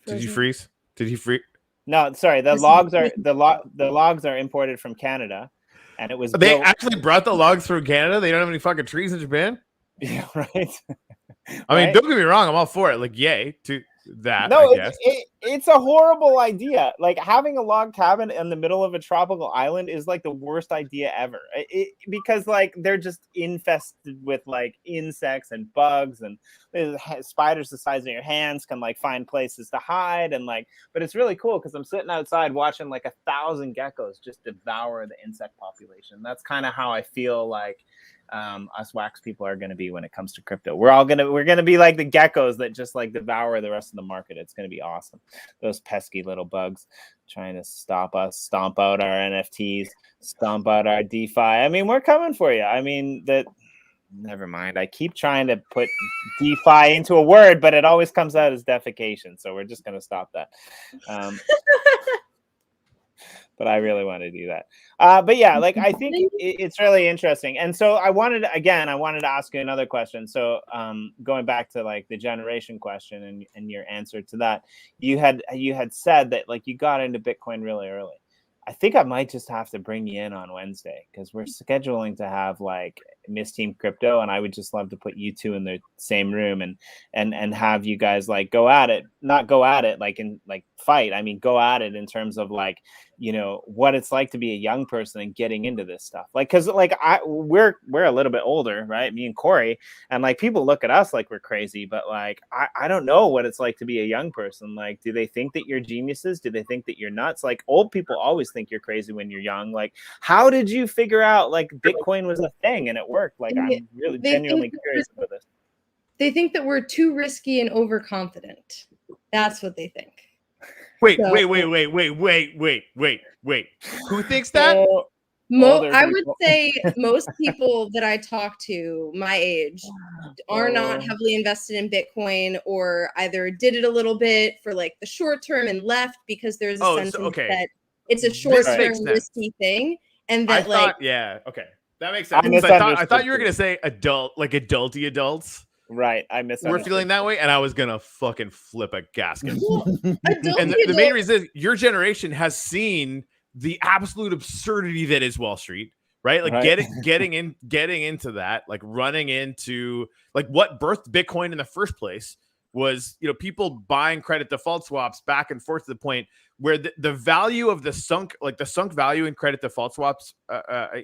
Did you freeze? Did he freeze? No, sorry. The logs are imported from Canada, and it was They built... actually brought the logs from Canada. They don't have any fucking trees in Japan. Yeah, right. I mean, don't get me wrong. I'm all for it. Like, yay to that. No, I guess. it's a horrible idea. Like, having a log cabin in the middle of a tropical island is like the worst idea ever. Because like they're just infested with like insects and bugs, and spiders the size of your hands can like find places to hide, and like. But it's really cool because I'm sitting outside watching like 1,000 geckos just devour the insect population. That's kind of how I feel like us wax people are going to be when it comes to crypto. We're going to be like the geckos that just like devour the rest of the market. It's going to be awesome. Those pesky little bugs trying to stop us, stomp out our NFTs, stomp out our DeFi. I mean, we're coming for you. I mean, never mind. I keep trying to put DeFi into a word, but it always comes out as defecation. So we're just going to stop that. But I really want to do that. But yeah, like I think it's really interesting. And so I wanted to ask you another question. So going back to like the generation question and your answer to that, you had said that like you got into Bitcoin really early. I think I might just have to bring you in on Wednesday because we're scheduling to have like Miss Team Crypto, and I would just love to put you two in the same room and have you guys like go at it, not go at it like in like fight. I mean, go at it in terms of like, you know, what it's like to be a young person and getting into this stuff. Like, cause like we're a little bit older, right? Me and Corey, and like people look at us like we're crazy, but like, I don't know what it's like to be a young person. Like, do they think that you're geniuses? Do they think that you're nuts? Like old people always think you're crazy when you're young. Like, how did you figure out like Bitcoin was a thing and it worked? Like, I'm really genuinely curious about this. They think that we're too risky and overconfident. That's what they think. Wait. Who thinks that? I would say most people that I talk to my age are not heavily invested in Bitcoin, or either did it a little bit for like the short term and left because there's a sense that it's a short term risky thing. And that that makes sense. I thought you were gonna say adulty adults. Right, I misunderstood. We're feeling that way, and I was gonna fucking flip a gasket. And the main reason is your generation has seen the absolute absurdity that is Wall Street, right? Like getting into that, like running into like what birthed Bitcoin in the first place was, you know, people buying credit default swaps back and forth to the point where the value of the sunk value in credit default swaps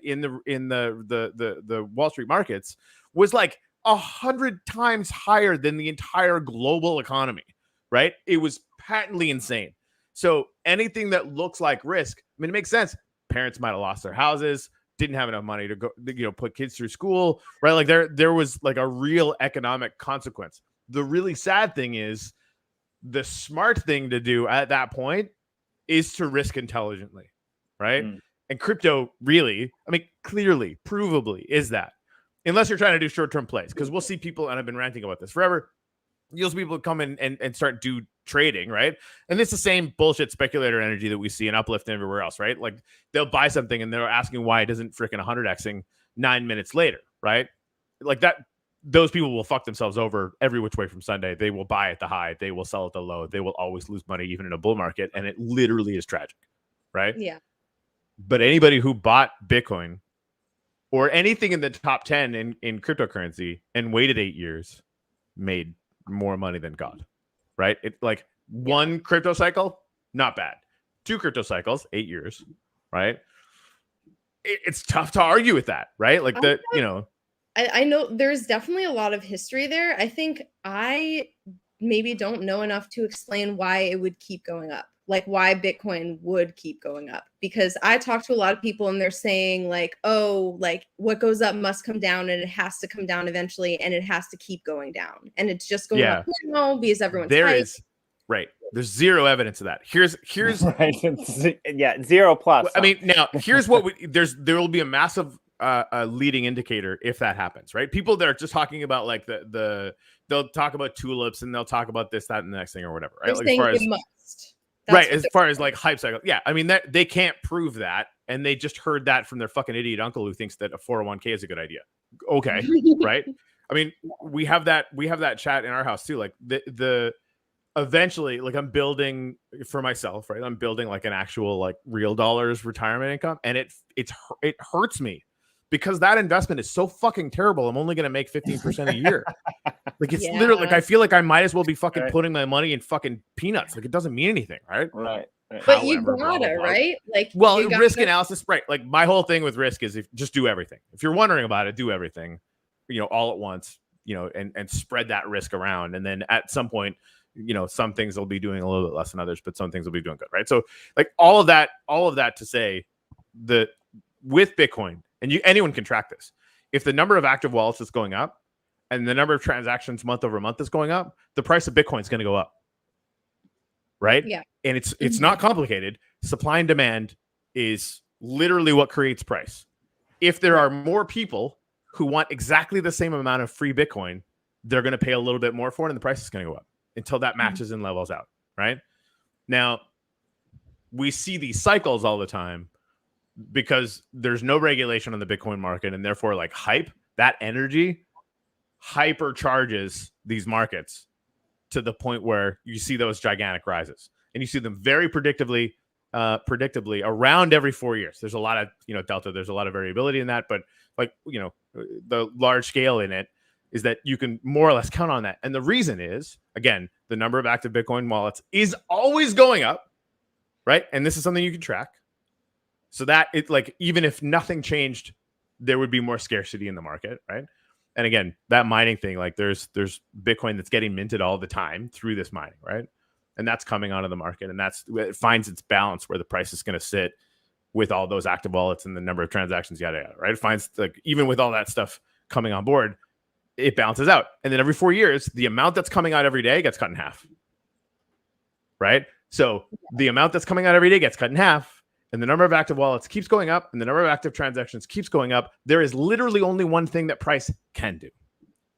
in the Wall Street markets was like 100 times higher than the entire global economy, right? It was patently insane. So anything that looks like risk, I mean, it makes sense. Parents might have lost their houses, didn't have enough money to go, you know, put kids through school, right? Like there was like a real economic consequence. The really sad thing is the smart thing to do at that point is to risk intelligently, right? And crypto really, I mean, clearly, provably is that. Unless you're trying to do short-term plays, because we'll see people, and I've been ranting about this forever, you'll see people come in and start do trading, right? And it's the same bullshit speculator energy that we see in Uplift and everywhere else, right? Like they'll buy something and they're asking why it isn't freaking 100xing 9 minutes later, right? Like that, those people will fuck themselves over every which way from Sunday. They will buy at the high, they will sell at the low, they will always lose money even in a bull market, and it literally is tragic, right? Yeah. But anybody who bought Bitcoin or anything in the top 10 in cryptocurrency and waited 8 years made more money than God, right? It like one crypto cycle, not bad. 2 crypto cycles, 8 years, right? It's tough to argue with that, right? Like you know. I know there's definitely a lot of history there. I think I maybe don't know enough to explain why it would keep going up, like why Bitcoin would keep going up. Because I talk to a lot of people and they're saying like, oh, like what goes up must come down and it has to come down eventually and it has to keep going down. And it's just going up now because everyone's hyped. Right. There's zero evidence of that. Here's right. Yeah, 0 plus. I mean, now here's what there will be a massive leading indicator if that happens, right? People that are just talking about like they'll talk about tulips and they'll talk about this, that, and the next thing or whatever, right? Like, as far as must. Right, as far as like hype cycle. Yeah, I mean that they can't prove that, and they just heard that from their fucking idiot uncle who thinks that a 401k is a good idea. Okay, right? I mean, we have that chat in our house too. Like the eventually, like I'm building for myself, right? I'm building like an actual like real dollars retirement income, and it hurts me because that investment is so fucking terrible. I'm only going to make 15% a year. Like it's literally like I feel like I might as well be fucking putting my money in fucking peanuts. Like it doesn't mean anything, right? Right. But you gotta, right? Like risk analysis, right? Like my whole thing with risk is just do everything. If you're wondering about it, do everything, all at once, and spread that risk around. And then at some point, some things will be doing a little bit less than others, but some things will be doing good, right? So like all of that to say that with Bitcoin, and anyone can track this, if the number of active wallets is going up and the number of transactions month over month is going up, the price of Bitcoin is going to go up, right? Yeah. And it's not complicated. Supply and demand is literally what creates price. If there are more people who want exactly the same amount of free Bitcoin, they're going to pay a little bit more for it, and the price is going to go up until that matches and levels out, right? Now, we see these cycles all the time because there's no regulation on the Bitcoin market, and therefore, like hype, that energy hypercharges these markets to the point where you see those gigantic rises, and you see them very predictably around every 4 years. There's a lot of delta. There's a lot of variability in that, but like the large scale in it is that you can more or less count on that. And the reason is, again, the number of active Bitcoin wallets is always going up, right? And this is something you can track. So that it like even if nothing changed, there would be more scarcity in the market, right? And again, that mining thing, like there's Bitcoin that's getting minted all the time through this mining, right? And that's coming onto the market, and it finds its balance where the price is going to sit with all those active wallets and the number of transactions, yada yada, right? It finds like even with all that stuff coming on board, it balances out. And then every 4 years, the amount that's coming out every day gets cut in half, right? So the amount that's coming out every day gets cut in half, and the number of active wallets keeps going up, and the number of active transactions keeps going up. There is literally only one thing that price can do.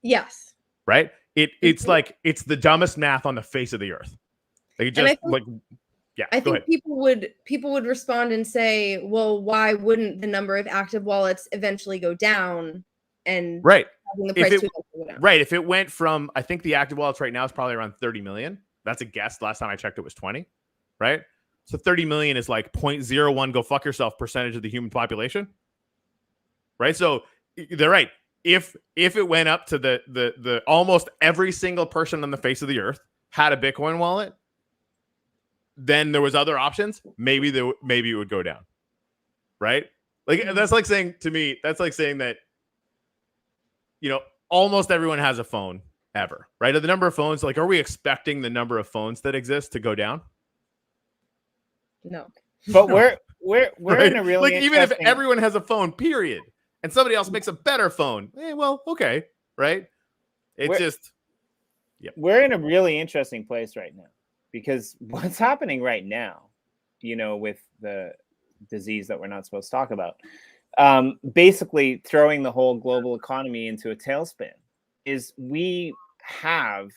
Yes. Right? It's like it's the dumbest math on the face of the earth. Like it just I think people would respond and say, well, why wouldn't the number of active wallets eventually go down? And right. The price go down? Right. If it went from, I think the active wallets right now is probably around 30 million. That's a guess. Last time I checked, it was 20. Right. So 30 million is like 0.01 go fuck yourself percentage of the human population. Right. So they're right. If it went up to the almost every single person on the face of the earth had a Bitcoin wallet, then there was other options. Maybe it would go down. Right. Like that's like saying to me, that's like saying that, almost everyone has a phone ever, right? Are the number of phones, like, are we expecting the number of phones that exist to go down? No. But we're right? in a really like even if everyone has a phone, period, and somebody else makes a better phone, well, okay, right? We're in a really interesting place right now because what's happening right now, with the disease that we're not supposed to talk about, basically throwing the whole global economy into a tailspin, is we have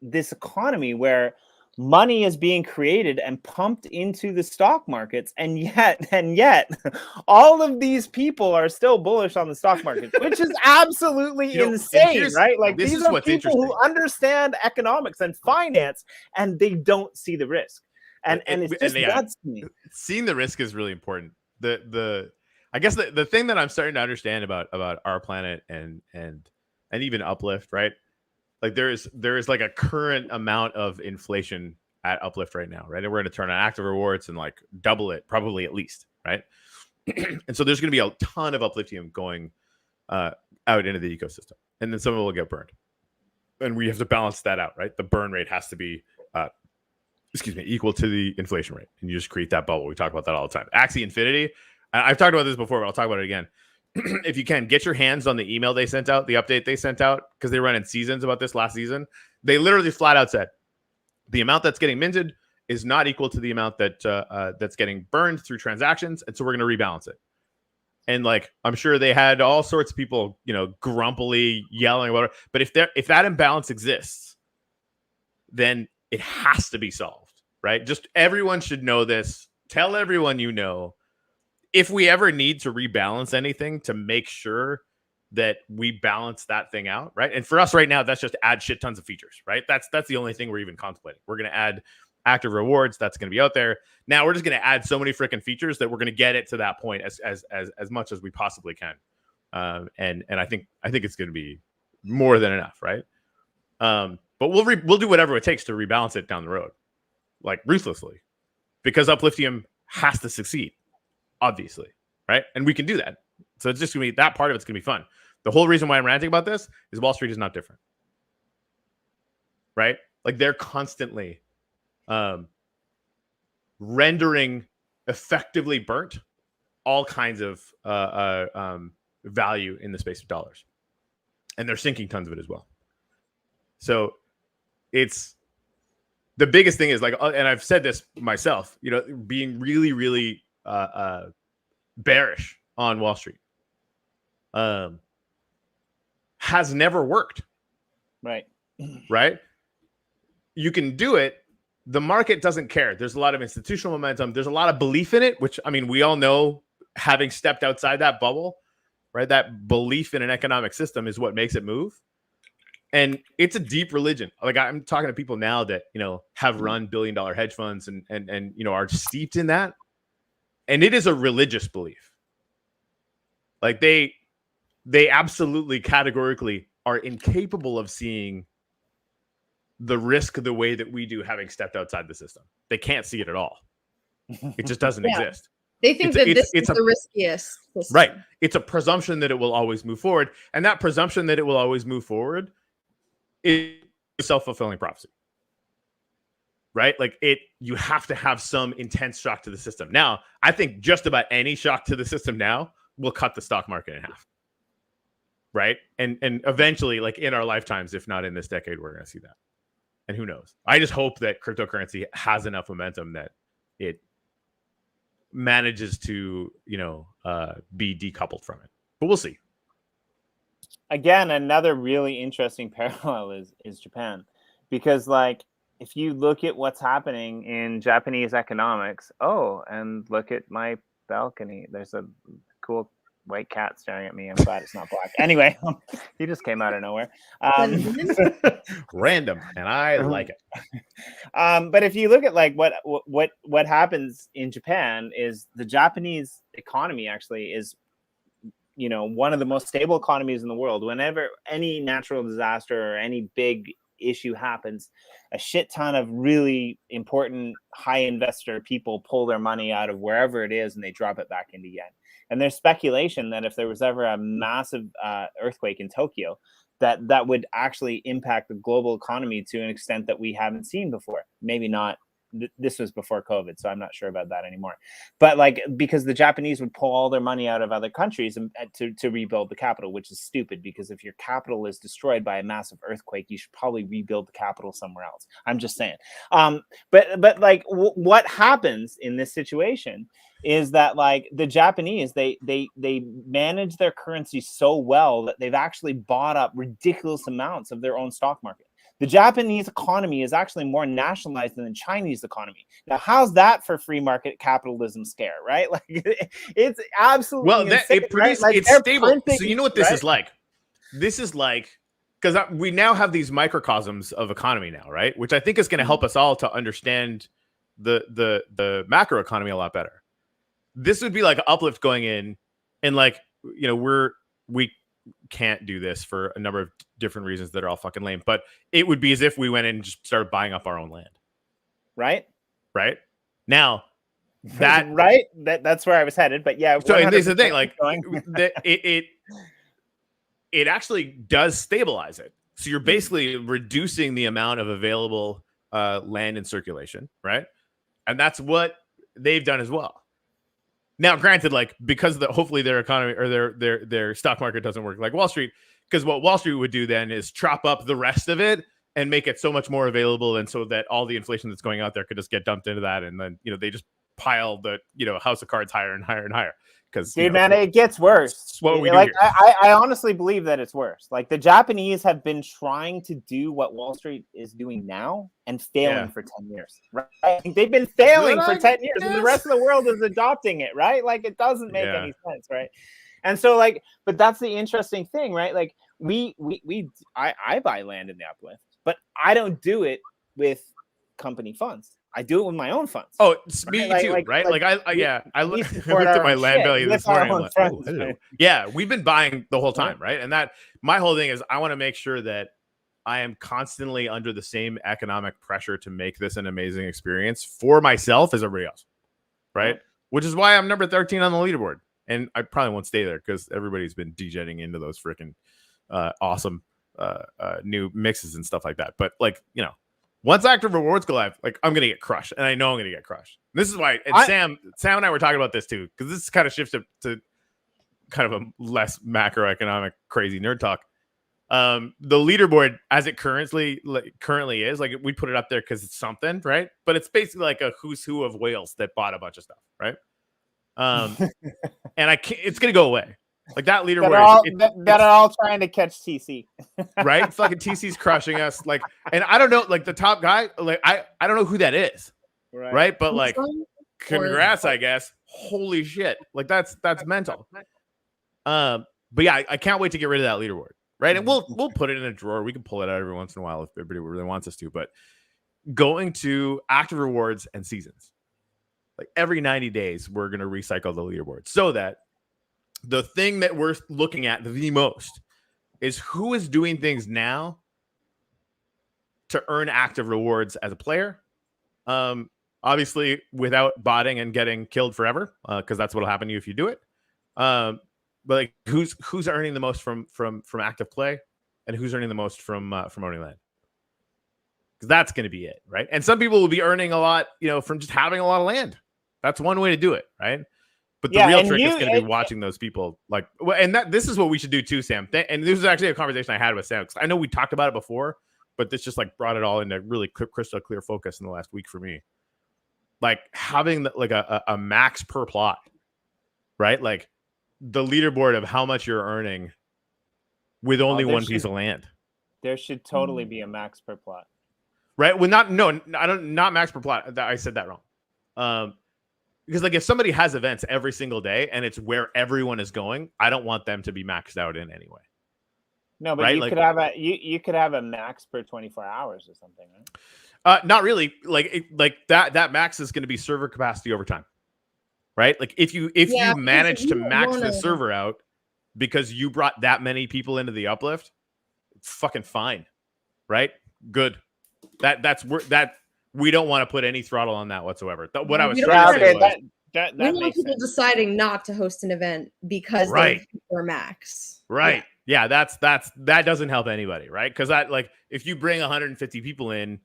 this economy where money is being created and pumped into the stock markets, and yet all of these people are still bullish on the stock market, which is absolutely insane, right? Like these are people who understand economics and finance, and they don't see the risk, and it's just nuts to me. Seeing the risk is really important. I guess the thing that I'm starting to understand about our planet and even Uplift, right? Like there is like a current amount of inflation at Uplift right now, right? And we're going to turn on active rewards and like double it, probably at least, right? And so there's going to be a ton of Upliftium going out into the ecosystem, and then some of it will get burned. and we have to balance that out, right? The burn rate has to be, equal to the inflation rate, and you just create that bubble. We talk about that all the time. Axie Infinity. I've talked about this before, but I'll talk about it again. If you can, get your hands on the email they sent out, the update they sent out, because they run in seasons about this last season. They literally flat out said the amount that's getting minted is not equal to the amount that that's getting burned through transactions, and so we're going to rebalance it. And like, I'm sure they had all sorts of people, grumpily yelling about it. But if that imbalance exists, then it has to be solved, right? Just everyone should know this. Tell everyone if we ever need to rebalance anything, to make sure that we balance that thing out, right? And for us right now, that's just add shit tons of features, right? That's the only thing we're even contemplating. We're going to add active rewards. That's going to be out there. Now we're just going to add so many freaking features that we're going to get it to that point as much as we possibly can. And I think it's going to be more than enough, right? But we'll do whatever it takes to rebalance it down the road, like ruthlessly, because Upliftium has to succeed, obviously, right? And we can do that. So it's just going to be, that part of it's going to be fun. The whole reason why I'm ranting about this is Wall Street is not different, right? Like, they're constantly rendering effectively burnt all kinds of value in the space of dollars, and they're sinking tons of it as well. So it's the biggest thing is like, and I've said this myself, being really, really bearish on Wall Street has never worked. Right. You can do it. The market doesn't care. There's a lot of institutional momentum. There's a lot of belief in it, which, I mean, we all know, having stepped outside that bubble, right? That belief in an economic system is what makes it move. And it's a deep religion. Like, I'm talking to people now that, have run billion-dollar hedge funds and are steeped in that. And it is a religious belief. Like, they absolutely categorically are incapable of seeing the risk the way that we do, having stepped outside the system. They can't see it at all. It just doesn't exist. They think this is the riskiest system. Right. It's a presumption that it will always move forward. And that presumption that it will always move forward is a self-fulfilling prophecy. Right? Like, you have to have some intense shock to the system. Now, I think just about any shock to the system now will cut the stock market in half. Right? And eventually, like, in our lifetimes, if not in this decade, we're going to see that. And who knows? I just hope that cryptocurrency has enough momentum that it manages to, be decoupled from it. But we'll see. Again, another really interesting parallel is Japan, because, like, if you look at what's happening in Japanese economics, and look at my balcony, there's a cool white cat staring at me. I'm glad it's not black. Anyway, he just came out of nowhere. Random, and I like it. But if you look at like what happens in Japan, is the Japanese economy actually is, one of the most stable economies in the world. Whenever any natural disaster or any big issue happens, a shit ton of really important high investor people pull their money out of wherever it is and they drop it back into yen. And there's speculation that if there was ever a massive earthquake in Tokyo, that would actually impact the global economy to an extent that we haven't seen before. Maybe not. This was before COVID, so I'm not sure about that anymore. But like, because the Japanese would pull all their money out of other countries to rebuild the capital, which is stupid, because if your capital is destroyed by a massive earthquake, you should probably rebuild the capital somewhere else. I'm just saying. But like, what happens in this situation is that, like, the Japanese, they manage their currency so well that they've actually bought up ridiculous amounts of their own stock market. The Japanese economy is actually more nationalized than the Chinese economy. Now, how's that for free market capitalism scare, right? Like, it's absolutely insane, it's stable. So you know what this is like? This is like, because we now have these microcosms of economy now, right? Which I think is going to help us all to understand the macro economy a lot better. This would be like Uplift going in and, like, we can't do this for a number of different reasons that are all fucking lame, but it would be as if we went in and just started buying up our own land. Right now, that's where I was headed. But yeah, so this is the thing, like, it actually does stabilize it, So you're basically reducing the amount of available land in circulation, right? And that's what they've done as well. Now, granted, like because hopefully their economy or their stock market doesn't work like Wall Street, because what Wall Street would do then is chop up the rest of it and make it so much more available, and so that all the inflation that's going out there could just get dumped into that, and then they just pile the house of cards higher and higher and higher. Because dude, man, it gets worse. What we like do here. I honestly believe that it's worse. Like the Japanese have been trying to do what Wall Street is doing now and failing for 10 years. Right? They've been failing for 10 years, and the rest of the world is adopting it. Right? Like it doesn't make any sense, right? And so, like, but that's the interesting thing, right? Like I buy land in the Uplift, but I don't do it with company funds. I do it with my own funds. Oh, it's me too, right? Like I looked at my land value this morning. I'm like, oh, hello. Yeah, we've been buying the whole time, right? And that my whole thing is I want to make sure that I am constantly under the same economic pressure to make this an amazing experience for myself as everybody else, right? Which is why I'm number 13 on the leaderboard, and I probably won't stay there because everybody's been degenerating into those freaking awesome new mixes and stuff like that. But like once active rewards go live, like I'm gonna get crushed, and I know I'm gonna get crushed. This is why, and Sam and I were talking about this too, because this kind of shifts to kind of a less macroeconomic crazy nerd talk. The leaderboard, as it currently is, like we put it up there because it's something, right? But it's basically like a who's who of whales that bought a bunch of stuff, right? And it's gonna go away. Like that leaderboard that are all trying to catch TC, right? Fucking TC's crushing us. Like, and I don't know, like the top guy, like I don't know who that is, right? But like, congrats, I guess. Holy shit! Like that's mental. But yeah, I can't wait to get rid of that leaderboard, right? And we'll put it in a drawer. We can pull it out every once in a while if everybody really wants us to. But going to active rewards and seasons, like every 90 days, we're gonna recycle the leaderboard so that the thing that we're looking at the most is who is doing things now to earn active rewards as a player. Obviously, without botting and getting killed forever, because that's what'll happen to you if you do it. But like, who's earning the most from active play, and who's earning the most from owning land? Because that's going to be it, right? And some people will be earning a lot, from just having a lot of land. That's one way to do it, right? But the real trick is going to be watching those people, like, and this is what we should do too, Sam. And this was actually a conversation I had with Sam, because I know we talked about it before, but this just like brought it all into really crystal clear focus in the last week for me. Like having like a max per plot, right? Like the leaderboard of how much you're earning with only one piece of land. There should totally be a max per plot, right? Well, not max per plot. I said that wrong. Because like if somebody has events every single day and it's where everyone is going, I don't want them to be maxed out in any way. No, but you could have a max per 24 hours or something, right? Not really. Like that max is going to be server capacity over time, right? Like if you manage to max the server out because you brought that many people into the Uplift, fucking fine, right? Good. That's we don't want to put any throttle on that whatsoever. What I was trying to say was that we don't want people deciding not to host an event because they are max. Right. Yeah, that doesn't help anybody, right? Because that, like, if you bring 150 people in,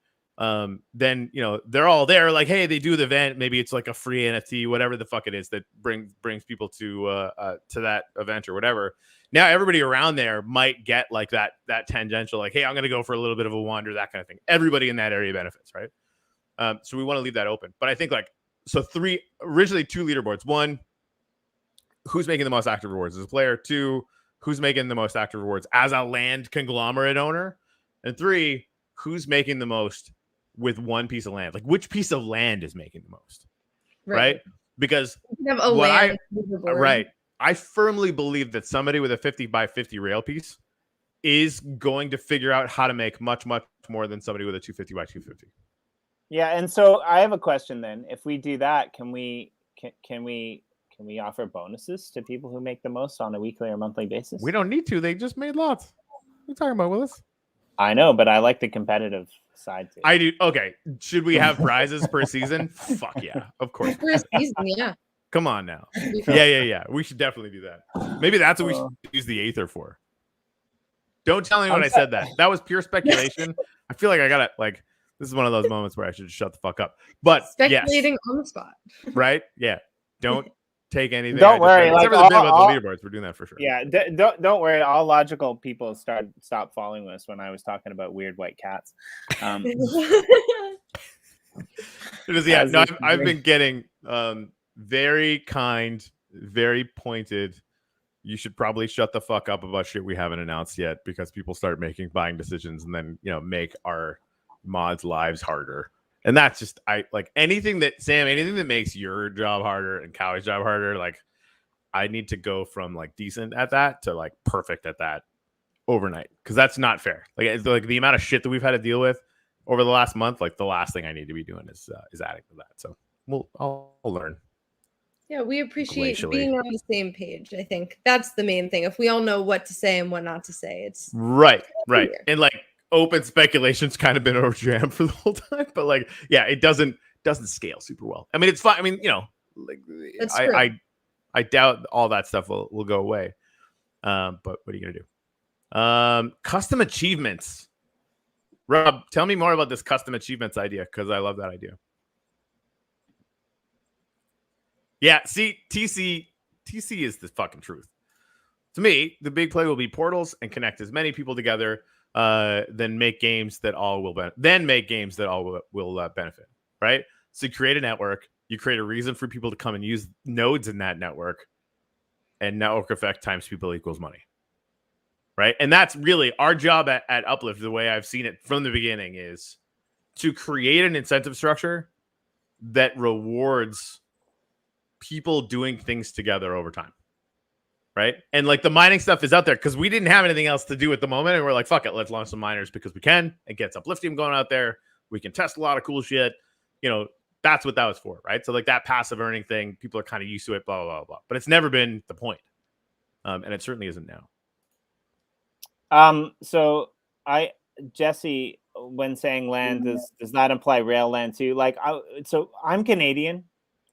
then they're all there. Like, hey, they do the event. Maybe it's like a free NFT, whatever the fuck it is that brings people to that event or whatever. Now everybody around there might get like that tangential, like, hey, I'm gonna go for a little bit of a wander, that kind of thing. Everybody in that area benefits, right? So we want to leave that open. But I think originally 2 leaderboards. 1, who's making the most active rewards as a player. 2, who's making the most active rewards as a land conglomerate owner. And 3, who's making the most with one piece of land. Like which piece of land is making the most, right? Because I firmly believe that somebody with a 50 by 50 rail piece is going to figure out how to make much, much more than somebody with a 250 by 250. Yeah, and so I have a question then. If we do that, can we offer bonuses to people who make the most on a weekly or monthly basis? We don't need to. They just made lots. What are you talking about, Willis? I know, but I like the competitive side too. I do. Okay. Should we have prizes per season? Fuck yeah. Of course. Per season, yeah. Come on now. Yeah. We should definitely do that. Maybe that's what we should use the Aether for. Don't tell anyone I said that. That was pure speculation. I feel like I gotta like. This is one of those moments where I should just shut the fuck up. But Speculating yes, on the spot. right? Yeah. Don't take anything. Don't worry. Except Like, for the bit about the leaderboards. We're doing that for sure. Yeah. Don't worry. All logical people stop following us when I was talking about weird white cats. Yeah. No, I've been getting very kind, very pointed. You should probably shut the fuck up about shit we haven't announced yet, because people start making buying decisions and then, you know, make our mods' lives harder. And that's just, I like anything that makes your job harder and Cowie's job harder. Like, I need to go from like decent at that to like perfect at that overnight, because that's not fair. Like, it's like the amount of shit that we've had to deal with over the last month. Like, the last thing I need to be doing is adding to that. So I'll learn. Yeah, we appreciate Glacially. being on the same page. I think that's the main thing. If we all know what to say and what not to say, it's right. clear. And like open speculation's kind of been overjammed for the whole time, but like, yeah, it doesn't scale super well. I mean, it's fine. I mean, you know, like I doubt all that stuff will go away. But what are you gonna do? Custom achievements. Rob, tell me more about this custom achievements idea, because I love that idea. Yeah, see, TC is the fucking truth. To me, the big play will be portals and connect as many people together, then make games that all will benefit, right? So you create a network, you create a reason for people to come and use nodes in that network, and network effect times people equals money, right? And that's really our job at Uplift. The way I've seen it from the beginning is to create an incentive structure that rewards people doing things together over time, right? And like the mining stuff is out there because we didn't have anything else to do at the moment, and we're like, fuck it, let's launch some miners because we can. It gets uplifting going out there. We can test a lot of cool shit. You know, that's what that was for, right? So like that passive earning thing, people are kind of used to it, blah blah blah. But it's never been the point, and it certainly isn't now. So Jesse, when saying land, does that imply rail land too? Like, so I'm Canadian.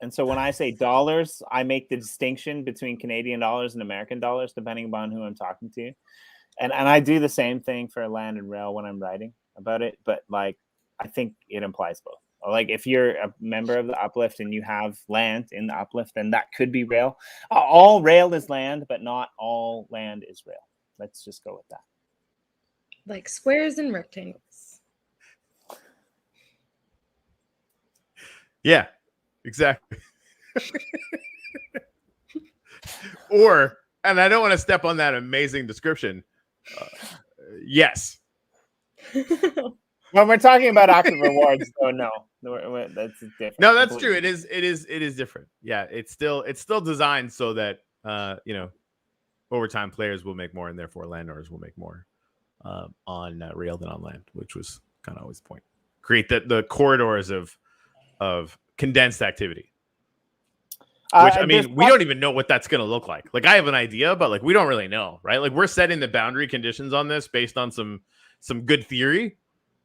And so when I say dollars, I make the distinction between Canadian dollars and American dollars, depending upon who I'm talking to. And I do the same thing for land and rail when I'm writing about it. But like, I think it implies both. Like if you're a member of the Uplift and you have land in the Uplift, then that could be rail. All rail is land, but not all land is rail. Let's just go with that. Like squares and rectangles. Yeah. Exactly. Or, and I don't want to step on that amazing description. Yes. When we're talking about active rewards, though, no, that's different. No, that's true. It is different. Yeah, it's still designed so that over time players will make more, and therefore landowners will make more on rail than on land, which was kind of always the point. Create the corridors of condensed activity, which I mean, we don't even know what that's going to look like. Like I have an idea, but like we don't really know, right? Like we're setting the boundary conditions on this based on some good theory,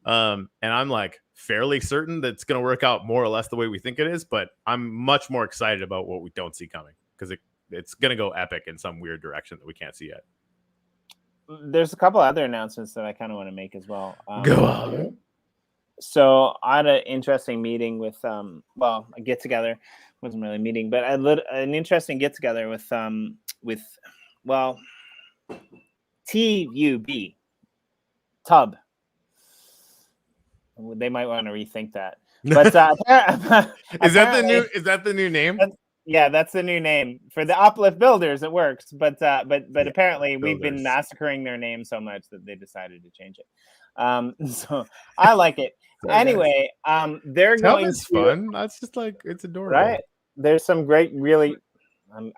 and I'm like fairly certain that it's going to work out more or less the way we think it is. But I'm much more excited about what we don't see coming, because it's going to go epic in some weird direction that we can't see yet. There's a couple other announcements that I kind of want to make as well. Go on. So I had an interesting meeting with, a get together. Wasn't really a meeting, but an interesting get together with TUB, Tub. They might want to rethink that. But is that the new name? Yeah, that's the new name for the Uplift builders. It works, but apparently we've been massacring their name so much that they decided to change it. So I like it. Anyway, they're going to fun. That's just like, it's adorable, right? There's some great, really. I'm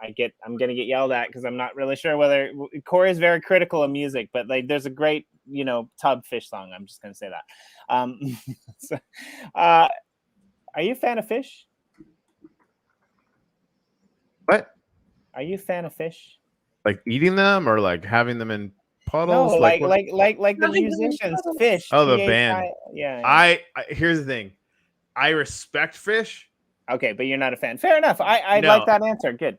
gonna get yelled at because I'm not really sure whether Corey is very critical of music, but like there's a great Tub Fish song. I'm just gonna say that. Are you a fan of fish? What? Are you a fan of fish? Like eating them or like having them in puddles? No, like the musicians, Fish. Oh, the band. Yeah. I here's the thing. I respect Fish. Okay, but you're not a fan. Fair enough. I like that answer. Good.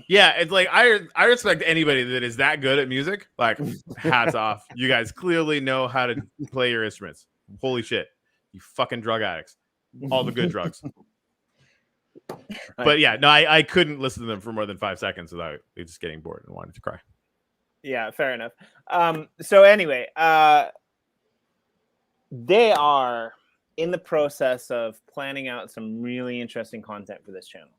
Yeah, it's like I respect anybody that is that good at music. Like, hats off. You guys clearly know how to play your instruments. Holy shit. You fucking drug addicts. All the good drugs. But yeah, no, I couldn't listen to them for more than 5 seconds without just getting bored and wanting to cry. Yeah, fair enough. So anyway, they are in the process of planning out some really interesting content for this channel.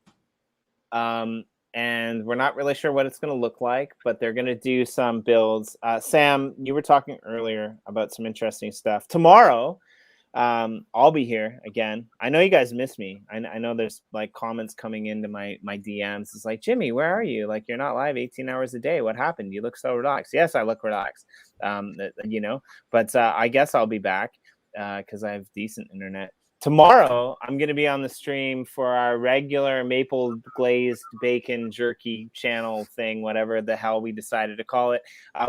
And we're not really sure what it's going to look like, but they're going to do some builds. Sam, you were talking earlier about some interesting stuff. Tomorrow, I'll be here again. I know you guys miss me. I know there's like comments coming into my DMs. It's like, Jimmy, where are you? Like, you're not live 18 hours a day. What happened? You look so relaxed. Yes, I look relaxed. But I guess I'll be back because I have decent internet. Tomorrow, I'm going to be on the stream for our regular maple glazed bacon jerky channel thing, whatever the hell we decided to call it,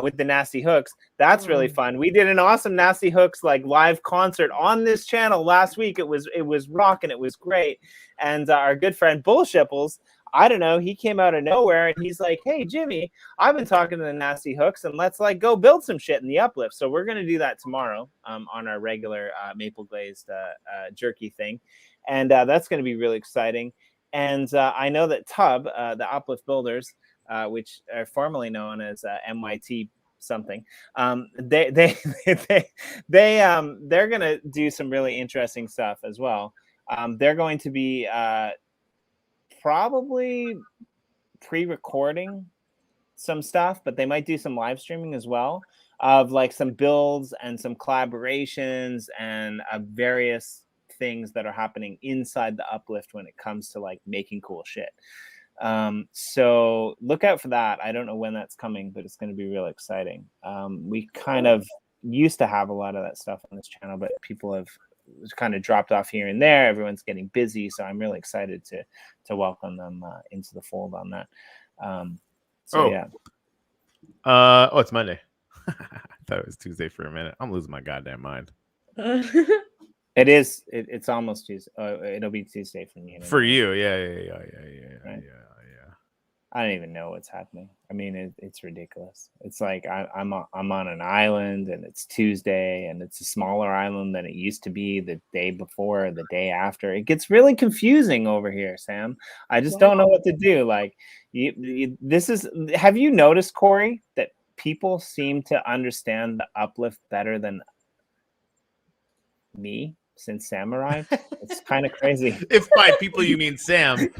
with the Nasty Hooks. That's really fun. We did an awesome Nasty Hooks like live concert on this channel last week. It was rocking. It was great. And our good friend Bull Shipples, I don't know, he came out of nowhere and he's like, hey, Jimmy, I've been talking to the Nasty Hooks and let's like go build some shit in the Uplift. So we're going to do that tomorrow on our regular maple glazed jerky thing. And that's going to be really exciting. And I know that Tub, the Uplift Builders, which are formerly known as MYT something, they're going to do some really interesting stuff as well. They're going to be probably pre-recording some stuff, but they might do some live streaming as well of like some builds and some collaborations and various things that are happening inside the Uplift when it comes to like making cool shit. So look out for that. I don't know when that's coming, but it's going to be really exciting. We kind of used to have a lot of that stuff on this channel, but people have kind of dropped off here and there. Everyone's getting busy, so I'm really excited to welcome them into the fold on that. Yeah. It's Monday. I thought it was Tuesday for a minute. I'm losing my goddamn mind. It is. It's almost Tuesday. It'll be Tuesday for me. For you, yeah. Right? I don't even know what's happening. I mean, it's ridiculous. It's like I'm on an island and it's Tuesday and it's a smaller island than it used to be the day before, the day after. It gets really confusing over here, Sam. I just don't know what to do. Like, have you noticed, Corey, that people seem to understand the Uplift better than me since Sam arrived? It's kind of crazy. If by people you mean Sam.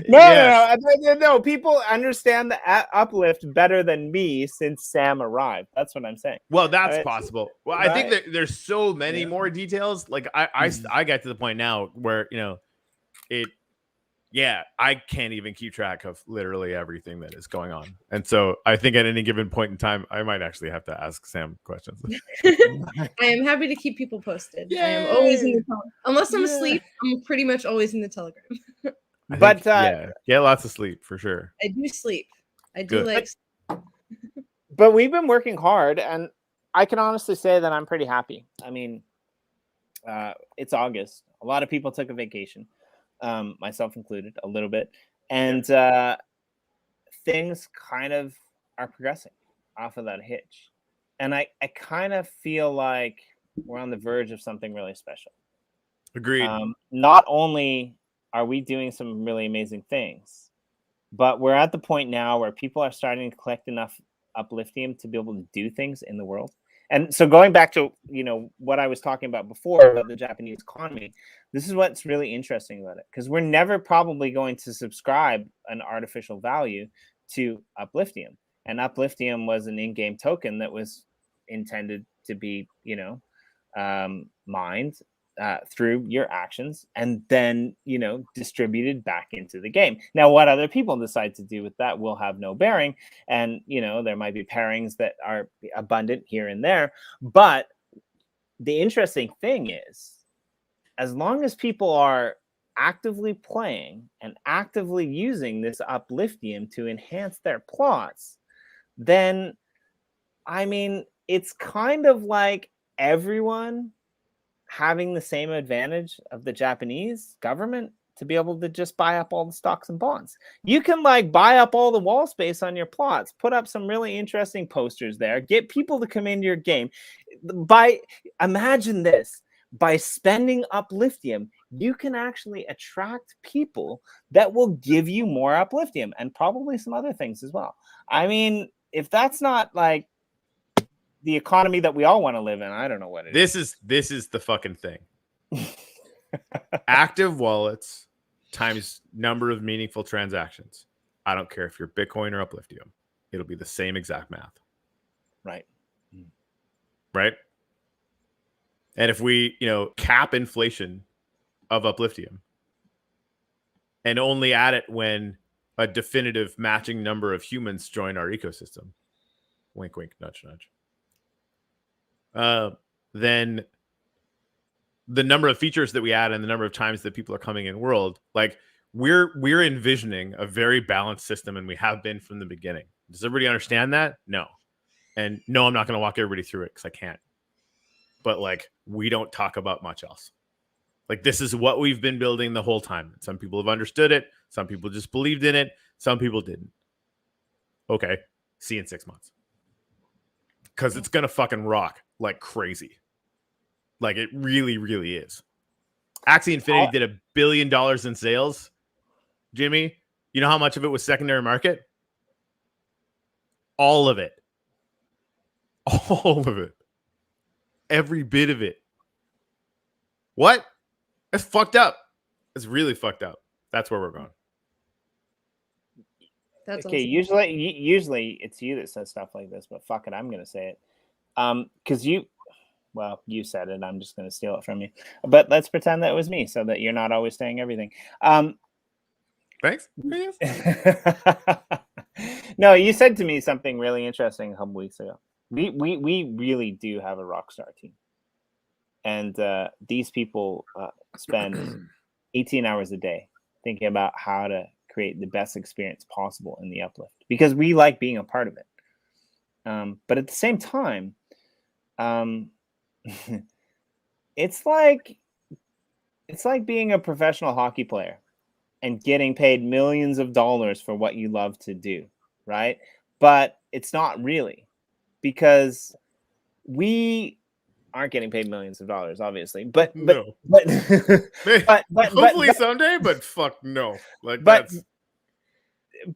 No. People understand the Uplift better than me since Sam arrived. That's what I'm saying. Well, that's possible. Well, I think that there's so many more details. Like I got to the point now where I can't even keep track of literally everything that is going on. And so I think at any given point in time, I might actually have to ask Sam questions. I am happy to keep people posted. Yay! I am always in the Telegram. Unless I'm asleep, I'm pretty much always in the Telegram. Get lots of sleep for sure. I do sleep. I do But we've been working hard, and I can honestly say that I'm pretty happy. I mean, it's August. A lot of people took a vacation. Myself included, a little bit, and things kind of are progressing off of that hitch, and I kind of feel like we're on the verge of something really special. Agreed. Not only are we doing some really amazing things, but we're at the point now where people are starting to collect enough Upliftium to be able to do things in the world. And so going back to, what I was talking about before about the Japanese economy, this is what's really interesting about it, because we're never probably going to subscribe an artificial value to Upliftium. And Upliftium was an in-game token that was intended to be, mined through your actions and then, distributed back into the game. Now, what other people decide to do with that will have no bearing. And, there might be pairings that are abundant here and there. But the interesting thing is, as long as people are actively playing and actively using this Upliftium to enhance their plots, then, I mean, it's kind of like everyone having the same advantage of the Japanese government to be able to just buy up all the stocks and bonds. You can like buy up all the wall space on your plots, put up some really interesting posters there, get people to come into your game. Imagine this, by spending Upliftium, you can actually attract people that will give you more Upliftium and probably some other things as well. I mean, if that's not like the economy that we all want to live in, I don't know what it is. This is the fucking thing. Active wallets times number of meaningful transactions. I don't care if you're Bitcoin or Upliftium. It'll be the same exact math. Right. Right. And if we, cap inflation of Upliftium and only add it when a definitive matching number of humans join our ecosystem, wink, wink, nudge, nudge, then the number of features that we add and the number of times that people are coming in world, like we're envisioning a very balanced system, and we have been from the beginning. Does everybody understand that? No. And no, I'm not going to walk everybody through it because I can't. But like, we don't talk about much else. Like, this is what we've been building the whole time. Some people have understood it. Some people just believed in it. Some people didn't. Okay. See you in 6 months. Because it's going to fucking rock like crazy. Like, it really, really is. Axie Infinity did $1 billion in sales. Jimmy, you know how much of it was secondary market? All of it. All of it. Every bit of it. What? That's fucked up. It's really fucked up. That's where we're going. That's okay. awesome. Usually it's you that says stuff like this, but fuck it, I'm gonna say it. Because you said it. I'm just gonna steal it from you. But let's pretend that it was me, so that you're not always saying everything. Thanks. No, you said to me something really interesting a couple weeks ago. We really do have a rock star team, and these people spend 18 hours a day thinking about how to create the best experience possible in the Uplift, because we like being a part of it. But at the same time, it's like being a professional hockey player and getting paid millions of dollars for what you love to do, right? But it's not really, because we aren't getting paid millions of dollars, obviously. But hopefully someday. But fuck no. Like,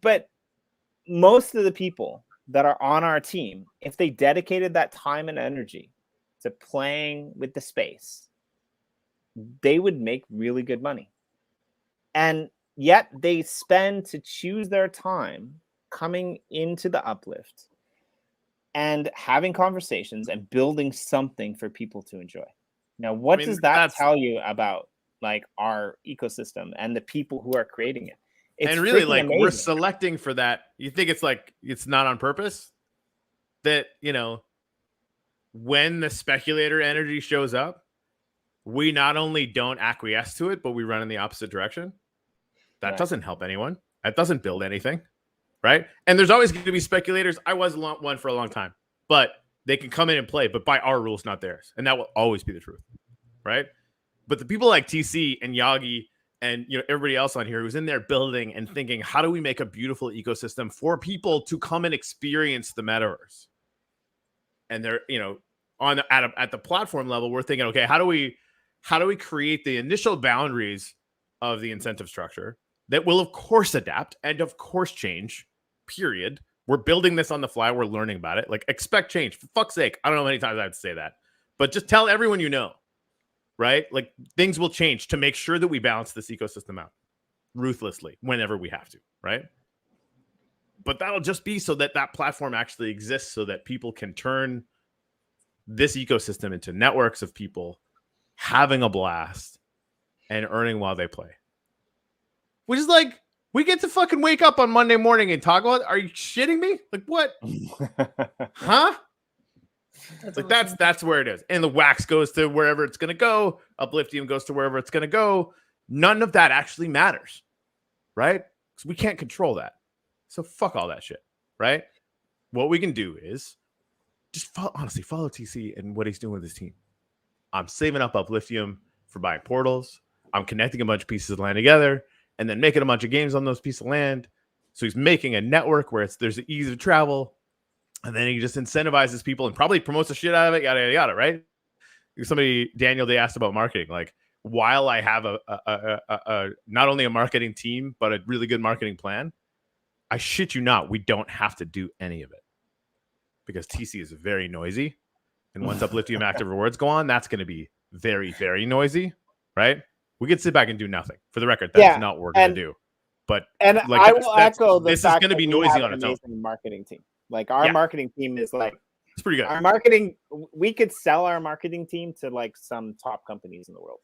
but most of the people that are on our team, if they dedicated that time and energy to playing with the space, they would make really good money. And yet they spend to choose their time coming into the Uplift and having conversations and building something for people to enjoy. Now, what does that tell you about like our ecosystem and the people who are creating it? It's and really, like, amazing. we're selecting for that. You think it's like it's not on purpose? That, when the speculator energy shows up, we not only don't acquiesce to it, but we run in the opposite direction. That doesn't help anyone. That doesn't build anything, right? And there's always going to be speculators. I was one for a long time, but they can come in and play, but by our rules, not theirs. And that will always be the truth, right? But the people like TC and Yagi and everybody else on here who's in there building and thinking, how do we make a beautiful ecosystem for people to come and experience the metaverse? And they're, at the platform level, we're thinking, okay, how do we create the initial boundaries of the incentive structure that will, of course, adapt and of course change, period. We're building this on the fly. We're learning about it. Like, expect change. For fuck's sake. I don't know how many times I have to say that, but just tell everyone right? Like, things will change to make sure that we balance this ecosystem out ruthlessly whenever we have to, right? But that'll just be so that platform actually exists, so that people can turn this ecosystem into networks of people having a blast and earning while they play. Which is like, we get to fucking wake up on Monday morning and talk about it. Are you shitting me? Like, what? Huh? That's where it is. And the wax goes to wherever it's going to go. Upliftium goes to wherever it's going to go. None of that actually matters, right? Because we can't control that. So fuck all that shit, right? What we can do is just follow TC and what he's doing with his team. I'm saving up Upliftium for buying portals. I'm connecting a bunch of pieces of land together and then making a bunch of games on those pieces of land. So he's making a network where there's an ease of travel, and then he just incentivizes people and probably promotes the shit out of it, yada, yada, yada, right? Daniel, they asked about marketing. Like, while I have a not only a marketing team, but a really good marketing plan, I shit you not, we don't have to do any of it because TC is very noisy. And once Uplifting Active Rewards go on, that's going to be very, very noisy, right? We could sit back and do nothing. For the record, that's not what we're going to do. But like, I will echo the this fact is going to be noisy on its own. Marketing team, like our marketing team is like it's pretty good. Our marketing, we could sell our marketing team to like some top companies in the world.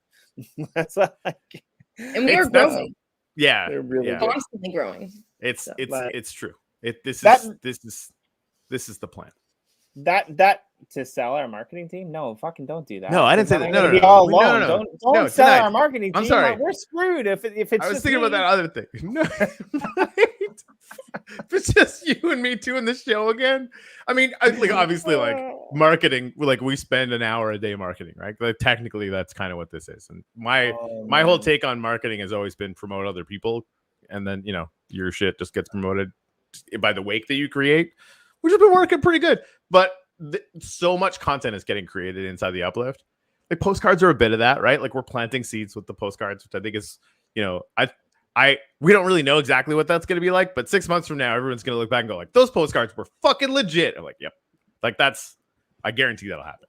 That's like, and we are growing. Yeah, they're really constantly growing. It's true. This is the plan. That to sell our marketing team? No, fucking don't do that. No, I didn't say that. No, be all alone. Don't sell our marketing team. I'm sorry. We're screwed if it's. I was thinking about that other thing. No, if it's just you and me doing the show again. I mean, obviously, like marketing, like we spend an hour a day marketing, right? Like, technically, that's kind of what this is. And my whole take on marketing has always been promote other people, and then your shit just gets promoted by the wake that you create, which has been working pretty good. But so much content is getting created inside the Uplift. Like, postcards are a bit of that, right? Like, we're planting seeds with the postcards, which I think is, we don't really know exactly what that's going to be like, but 6 months from now, everyone's going to look back and go like, those postcards were fucking legit. I'm like, yep. Like, I guarantee that'll happen.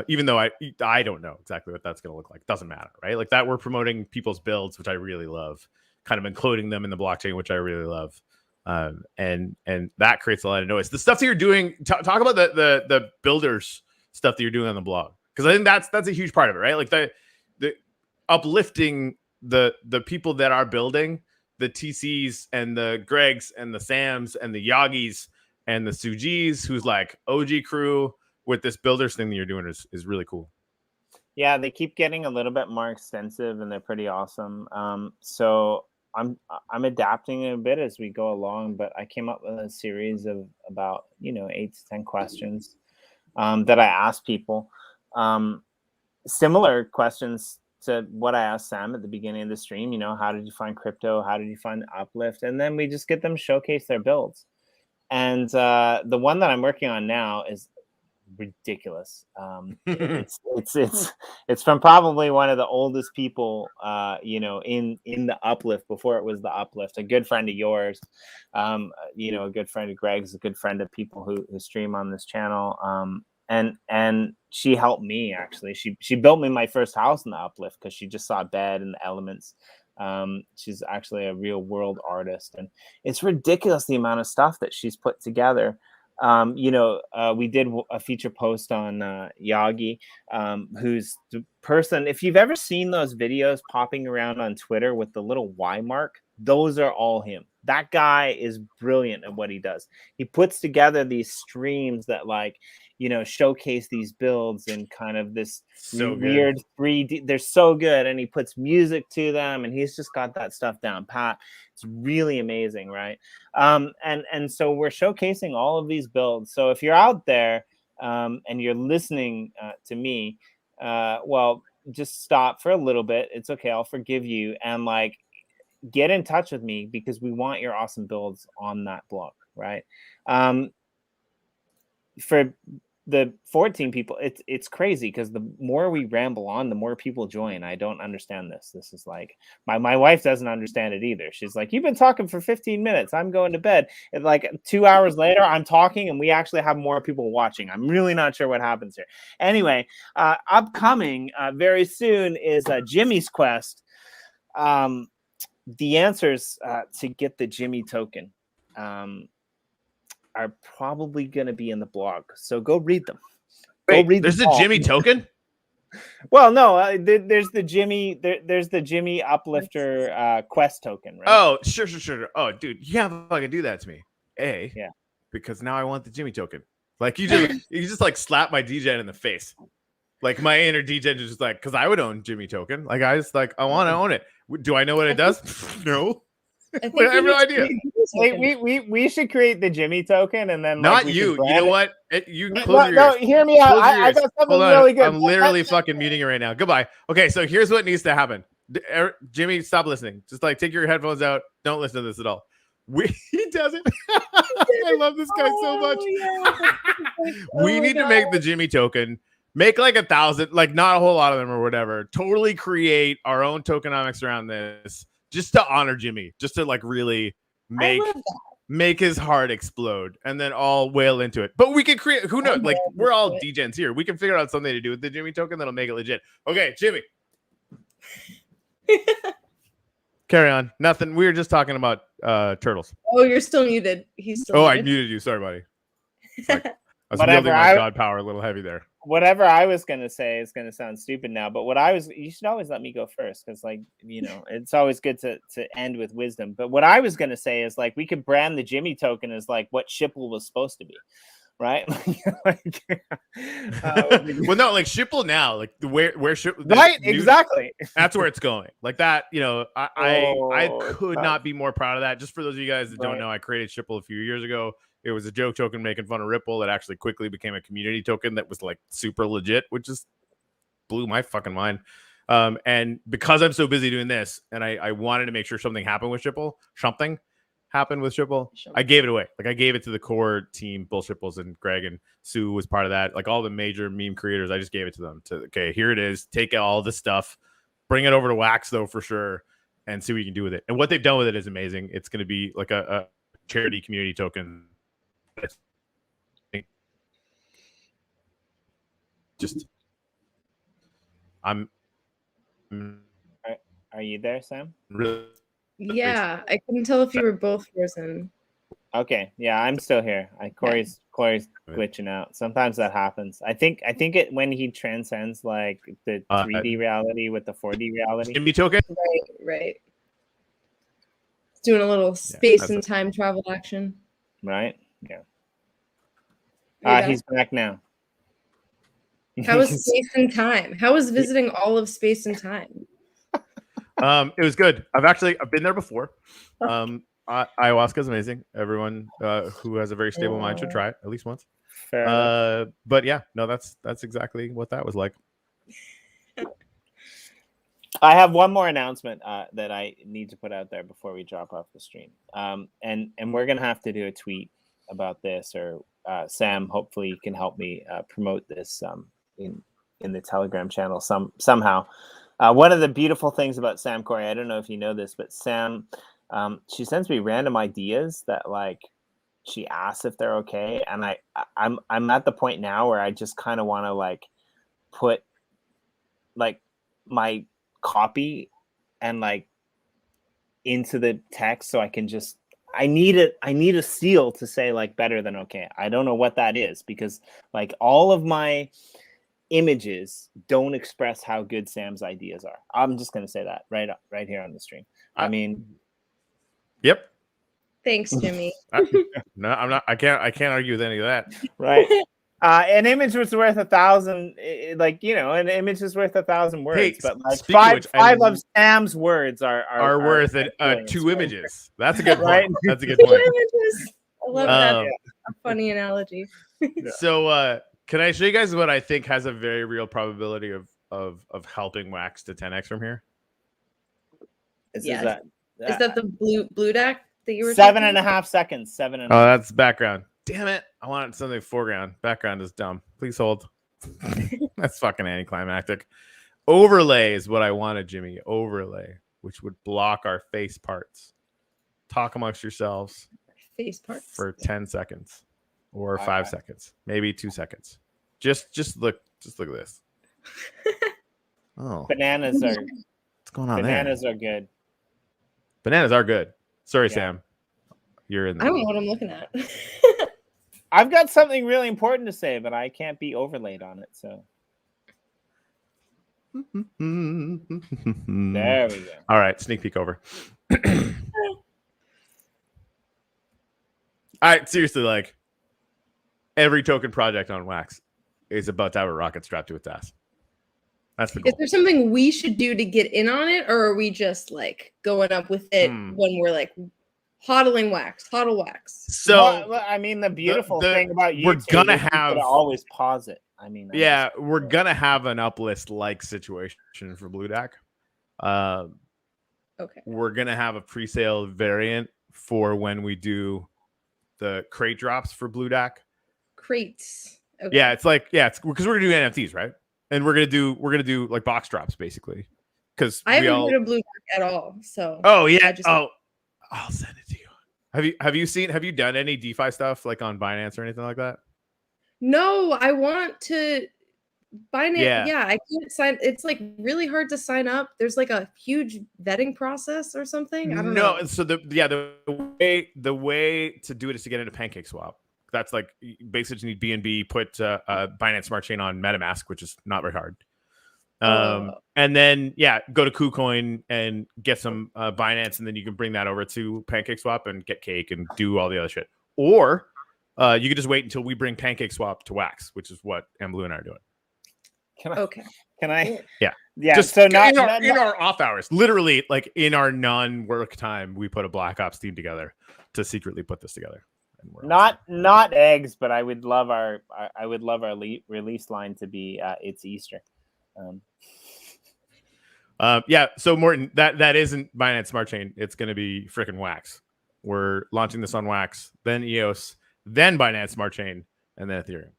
Even though I don't know exactly what that's going to look like. Doesn't matter, right? Like, that we're promoting people's builds, which I really love, kind of including them in the blockchain, which I really love. And that creates a lot of noise. The stuff that you're doing, talk about the builders stuff that you're doing on the blog, because I think that's a huge part of it, right? Like the uplifting the people that are building, the TCs and the Gregs and the Sams and the Yagis and the Sujis, who's like OG crew with this builders thing that you're doing is really cool. Yeah, they keep getting a little bit more extensive and they're pretty awesome. So I'm adapting a bit as we go along, but I came up with a series of about 8 to 10 questions that I ask people. Similar questions to what I asked Sam at the beginning of the stream. How did you find crypto? How did you find Uplift? And then we just get them showcase their builds. And the one that I'm working on now is ridiculous. It's from probably one of the oldest people in the Uplift before it was the Uplift, a good friend of yours, a good friend of Greg's, a good friend of people who stream on this channel, and she helped me. Actually, she built me my first house in the Uplift because she just saw bed and the elements. She's actually a real world artist, and it's ridiculous the amount of stuff that she's put together. We did a feature post on Yagi, who's the person, if you've ever seen those videos popping around on Twitter with the little Y mark, those are all him. That guy is brilliant at what he does. He puts together these streams that showcase these builds in kind of this weird 3D. They're so good. And he puts music to them, and he's just got that stuff down pat. It's really amazing, right? And so we're showcasing all of these builds. So if you're out there and you're listening to me, well, just stop for a little bit. It's okay. I'll forgive you. And get in touch with me because we want your awesome builds on that blog, right? For the 14 people, it's crazy because the more we ramble on, the more people join. I don't understand this. This is like my wife doesn't understand it either. She's like, you've been talking for 15 minutes. I'm going to bed. And 2 hours later, I'm talking and we actually have more people watching. I'm really not sure what happens here. Anyway, upcoming very soon is Jimmy's Quest. The answers to get the Jimmy token are probably going to be in the blog. So go read them. There's the Jimmy token? Well, no, there's the Jimmy. There's the Jimmy Uplifter quest token, right? Oh, sure. Oh, dude, you can't fucking do that to me. Yeah. Because now I want the Jimmy token. You just slap my DJ in the face. My inner DJ is just because I would own Jimmy token. I just I want to own it. Do I know what it does? No. I have no idea. We should create the Jimmy token and then not you. You know what? You no, hear me out. I got something really good. I'm literally fucking muting you right now. Goodbye. Okay, so here's what needs to happen. Jimmy, stop listening. Just like take your headphones out. Don't listen to this at all. He does it. I love this guy so much. Yeah. We need to make the Jimmy token. Make like 1,000, like not a whole lot of them or whatever. Totally create our own tokenomics around this, just to honor Jimmy, just to like really make his heart explode, and then all wail into it. But we can create. Who knows? Like we're all degens here. We can figure out something to do with the Jimmy token that'll make it legit. Okay, Jimmy. Carry on. Nothing. We were just talking about turtles. Oh, you're still muted. He's still. Oh, muted. I muted you. Sorry, buddy. Like, I was wielding my god power a little heavy there. Whatever I was gonna say is gonna sound stupid now, but you should always let me go first, because like it's always good to end with wisdom. But what I was gonna say is like we could brand the Jimmy token as like what Shipple was supposed to be. Right? Well, no, like Shipple now, like where Shipple, right? Exactly. That's where it's going. Like that, I could not be more proud of that. Just for those of you guys that don't know, I created Shipple a few years ago. It was a joke token making fun of Ripple. It actually quickly became a community token that was like super legit, which just blew my fucking mind. And because I'm so busy doing this, and I wanted to make sure something happened with Shipple, I gave it away. Like I gave it to the core team, Bull Shipples, and Greg and Sue was part of that. Like all the major meme creators, I just gave it to them. Okay, here it is. Take all this stuff, bring it over to Wax though for sure, and see what you can do with it. And what they've done with it is amazing. It's going to be like a charity community token. Just, Are you there, Sam? Really. Yeah, I couldn't tell if you were both frozen. Okay, yeah, I'm still here. Corey's glitching out. Sometimes that happens. I think it when he transcends like the 3D reality with the 4D reality. Jimmy token. Right. It's doing a little space and time travel action. Right. Yeah. He's back now. How was space and time? How was visiting all of space and time? It was good. I've been there before. Ayahuasca is amazing. Everyone who has a very stable mind should try it at least once. But yeah, no, that's exactly what that was like. I have one more announcement that I need to put out there before we drop off the stream. And we're gonna have to do a tweet about this, or Sam, hopefully you can help me promote this in the Telegram channel somehow. One of the beautiful things about Sam, Corey, I don't know if you know this, but Sam, she sends me random ideas that like she asks if they're okay, and I'm at the point now where I just kind of want to like put like my copy and like into the text so I can just I need a seal to say like better than okay. I don't know what that is, because like all of my images don't express how good Sam's ideas are. I'm just going to say that right here on the stream. I mean, yep. Thanks, Jimmy. No, I'm not. I can't argue with any of that. Right. An image was worth 1,000. Like an image is worth 1,000 words. Hey, but like five of Sam's words are worth 2 images. That's a good point. Right? That's a good point. 2 images. I love that. A funny analogy. So, can I show you guys what I think has a very real probability of helping Wax to 10x from here? Is that the blue deck that you were 7.5 seconds? 7.5. Oh, that's background. Damn it! I wanted something foreground. Background is dumb. Please hold. That's fucking anticlimactic. Overlay is what I wanted, Jimmy. Overlay, which would block our face parts. Talk amongst yourselves. Face parts for 10 seconds. Or 5 seconds, maybe 2 seconds. Just look at this. Oh, bananas are. What's going on bananas there? Are good. Bananas are good. Sorry, Sam. You're in. I don't know what I'm looking at. I've got something really important to say, but I can't be overlaid on it. So there we go. All right, sneak peek over. All right, seriously, like. Every token project on Wax is about to have a rocket strapped to its ass. That's the goal. Is there something we should do to get in on it, or are we just like going up with it when we're like hodling Wax, hodl Wax? So well, I mean, the beautiful thing about YouTube, we're gonna have always pause it. I mean, we're gonna have an uplist like situation for Blue Deck. Okay. We're gonna have a pre-sale variant for when we do the crate drops for Blue Dak. Crates. Okay. Yeah, it's because we're gonna do NFTs, right? And we're gonna do like box drops basically. Because I haven't heard of Blue Dak at all. So oh yeah. I just I'll send it to you. Have you done any DeFi stuff like on Binance or anything like that? No, I want to Binance. Yeah. I can't sign. It's like really hard to sign up. There's like a huge vetting process or something. I don't know. No, so the way to do it is to get into PancakeSwap. That's like basically just need BNB, put Binance Smart Chain on MetaMask, which is not very hard. And then go to KuCoin and get some Binance, and then you can bring that over to PancakeSwap and get cake and do all the other shit. Or you could just wait until we bring PancakeSwap to Wax, which is what Blue and I are doing. Can I? Yeah. Just so in our off hours, literally like in our non-work time, we put a Black Ops team together to secretly put this together. And we're Not eggs, but I would love our release line to be it's Easter. So Morton, that isn't Binance Smart Chain. It's going to be freaking Wax. We're launching this on Wax, then EOS, then Binance Smart Chain, and then Ethereum.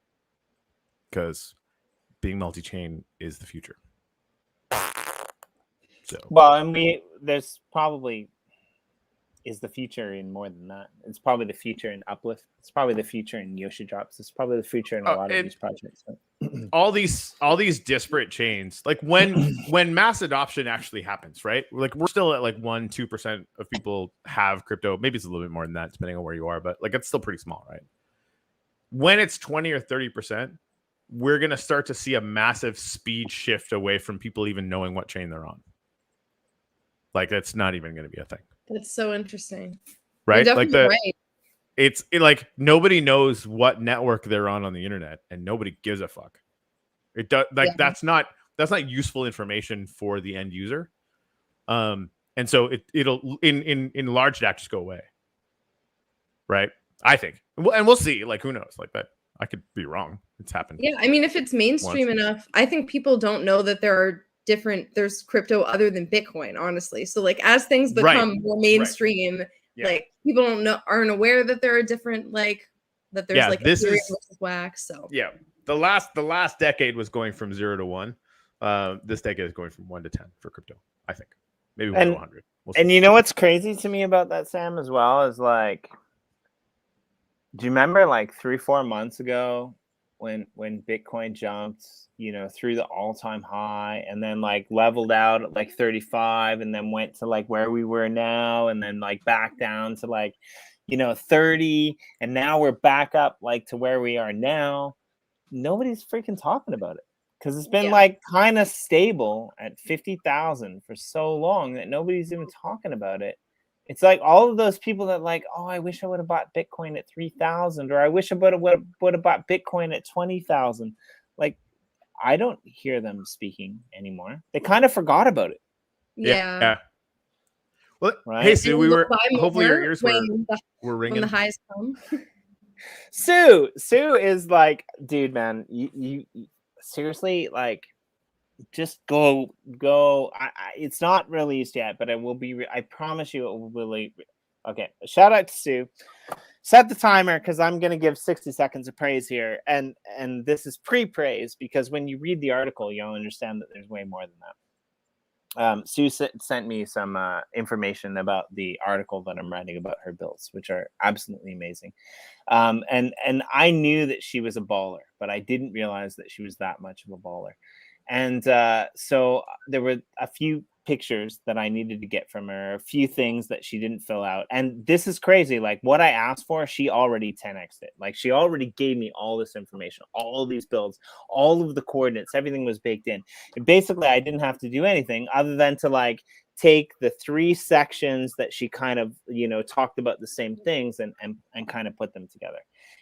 Because being multi-chain is the future. So well, and there's probably is the future in more than that. It's probably the future in Uplift. It's probably the future in Yoshi Drops. It's probably the future in a lot of these projects. all these disparate chains, like when mass adoption actually happens, right? Like we're still at like 1-2% of people have crypto. Maybe it's a little bit more than that, depending on where you are, but like it's still pretty small, right? When it's 20 or 30%, we're gonna start to see a massive speed shift away from people even knowing what chain they're on. Like that's not even gonna be a thing. That's so interesting. Right? You're Like right. It's like nobody knows what network they're on the internet, and nobody gives a fuck. It does that's not useful information for the end user. And so it'll in large DAC just go away. Right? I think. And we'll see. Like who knows? Like that. I could be wrong. It's happened. Yeah, I mean, if it's mainstream enough, I think people don't know that there's crypto other than Bitcoin, honestly. So like as things become more mainstream, like people aren't aware that there are different that there's Ethereum versus Wax. So the last decade was going from 0 to 1. This decade is going from 1 to 10 for crypto. I think maybe 1 to 100. And you know what's crazy to me about that, Sam, as well is like, do you remember like 3-4 months ago when Bitcoin jumped, through the all-time high and then like leveled out at like 35 and then went to like where we were now and then like back down to like 30 and now we're back up like to where we are now? Nobody's freaking talking about it because it's been like kind of stable at 50,000 for so long that nobody's even talking about it. It's like all of those people that like, oh, I wish I would have bought Bitcoin at 3,000, or I wish I would have bought Bitcoin at 20,000. Like, I don't hear them speaking anymore. They kind of forgot about it. Yeah. Well, right? Hey, Sue, hopefully your ears were ringing. When the highs come. Sue is like, dude, man, you seriously, like, just go. It's not released yet, but it will be. I promise you, it will really. Okay, shout out to Sue. Set the timer because I'm going to give 60 seconds of praise here, and this is pre-praise because when you read the article, you'll understand that there's way more than that. Sue sent me some information about the article that I'm writing about her builds, which are absolutely amazing. And I knew that she was a baller, but I didn't realize that she was that much of a baller. And so there were a few pictures that I needed to get from her, a few things that she didn't fill out. And this is crazy. Like what I asked for, she already 10x'd it. Like she already gave me all this information, all of these builds, all of the coordinates, everything was baked in. And basically, I didn't have to do anything other than to like take the 3 sections that she kind of, talked about the same things and kind of put them together.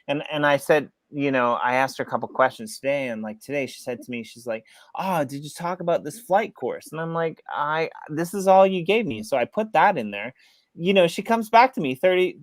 And I said, I asked her a couple questions today, and like today she said to me, she's like, "Oh, did you talk about this flight course?" And I'm like, this is all you gave me. So I put that in there. She comes back to me 30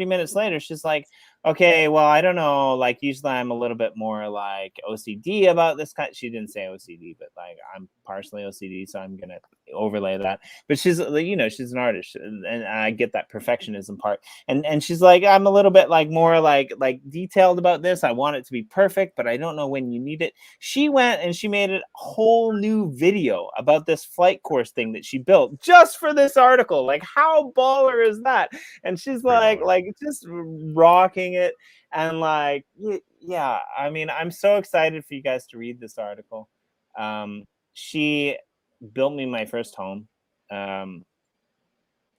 minutes later. She's like, "Okay, well, I don't know. Like usually I'm a little bit more like OCD about this kind." She didn't say OCD, but like I'm partially OCD, so I'm gonna overlay that. But she's, you know, she's an artist, and I get that perfectionism part. And she's like, I'm a little bit like more like detailed about this. I want it to be perfect, but I don't know when you need it. She went and she made a whole new video about this flight course thing that she built just for this article. Like, how baller is that? And she's like just rocking it. And like, yeah, I mean, I'm so excited for you guys to read this article. She built me my first home. I'm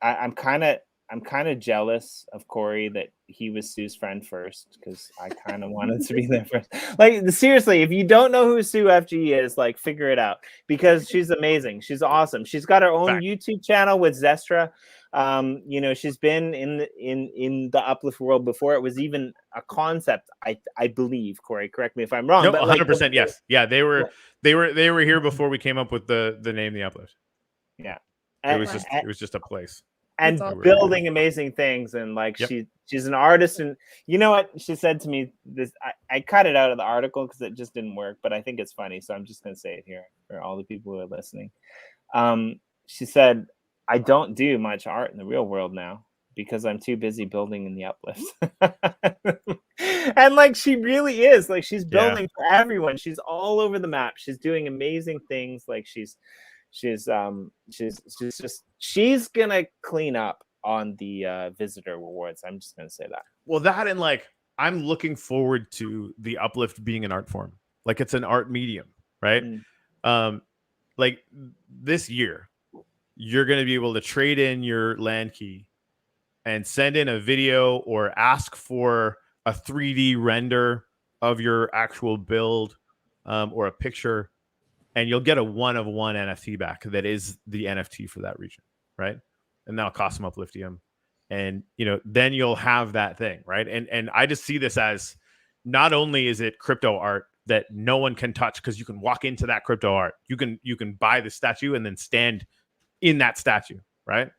kind of jealous of Corey that he was Sue's friend first, because I kind of wanted to be there first. Like, seriously, if you don't know who Sue FG is, like, figure it out, because she's amazing. She's awesome. She's got her own YouTube channel with Zestra. You know, she's been in the Uplift world before it was even a concept. I believe, Corey, correct me if I'm wrong. No, but 100%. Yes. Yeah. They were here before we came up with the name, the Uplift. Yeah. It was just a place. And building amazing things, and like, she's an artist. And you know what she said to me, this I cut it out of the article because it just didn't work, but I think it's funny, so I'm just going to say it here for all the people who are listening. She said, I don't do much art in the real world now because I'm too busy building in the Uplift. And like, she really is, like, she's building for everyone. She's all over the map. She's doing amazing things. Like, she's gonna clean up on the visitor rewards. I'm just gonna say that. Well, that, and like, I'm looking forward to the Uplift being an art form. Like, it's an art medium, right? Like, this year, you're gonna be able to trade in your land key and send in a video or ask for a 3D render of your actual build, or a picture. And you'll get a 1-of-1 NFT back that is the NFT for that region, right? And that'll cost some Upliftium. And, you know, then you'll have that thing, right? And I just see this as, not only is it crypto art that no one can touch because you can walk into that crypto art. You can buy the statue and then stand in that statue, right?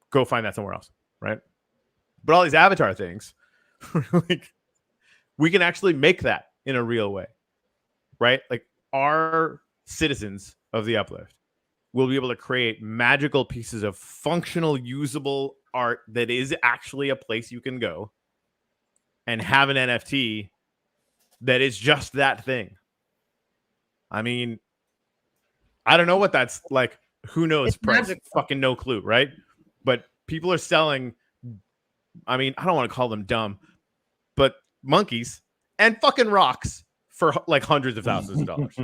Go find that somewhere else, right? But all these avatar things, like, we can actually make that in a real way, right? Like, our citizens of the Uplift will be able to create magical pieces of functional, usable art that is actually a place you can go and have an NFT that is just that thing. I mean, I don't know what that's like. Who knows? It's Price? magical. Fucking no clue, right? But people are selling, I mean, I don't want to call them dumb, but monkeys and fucking rocks for like hundreds of thousands of dollars.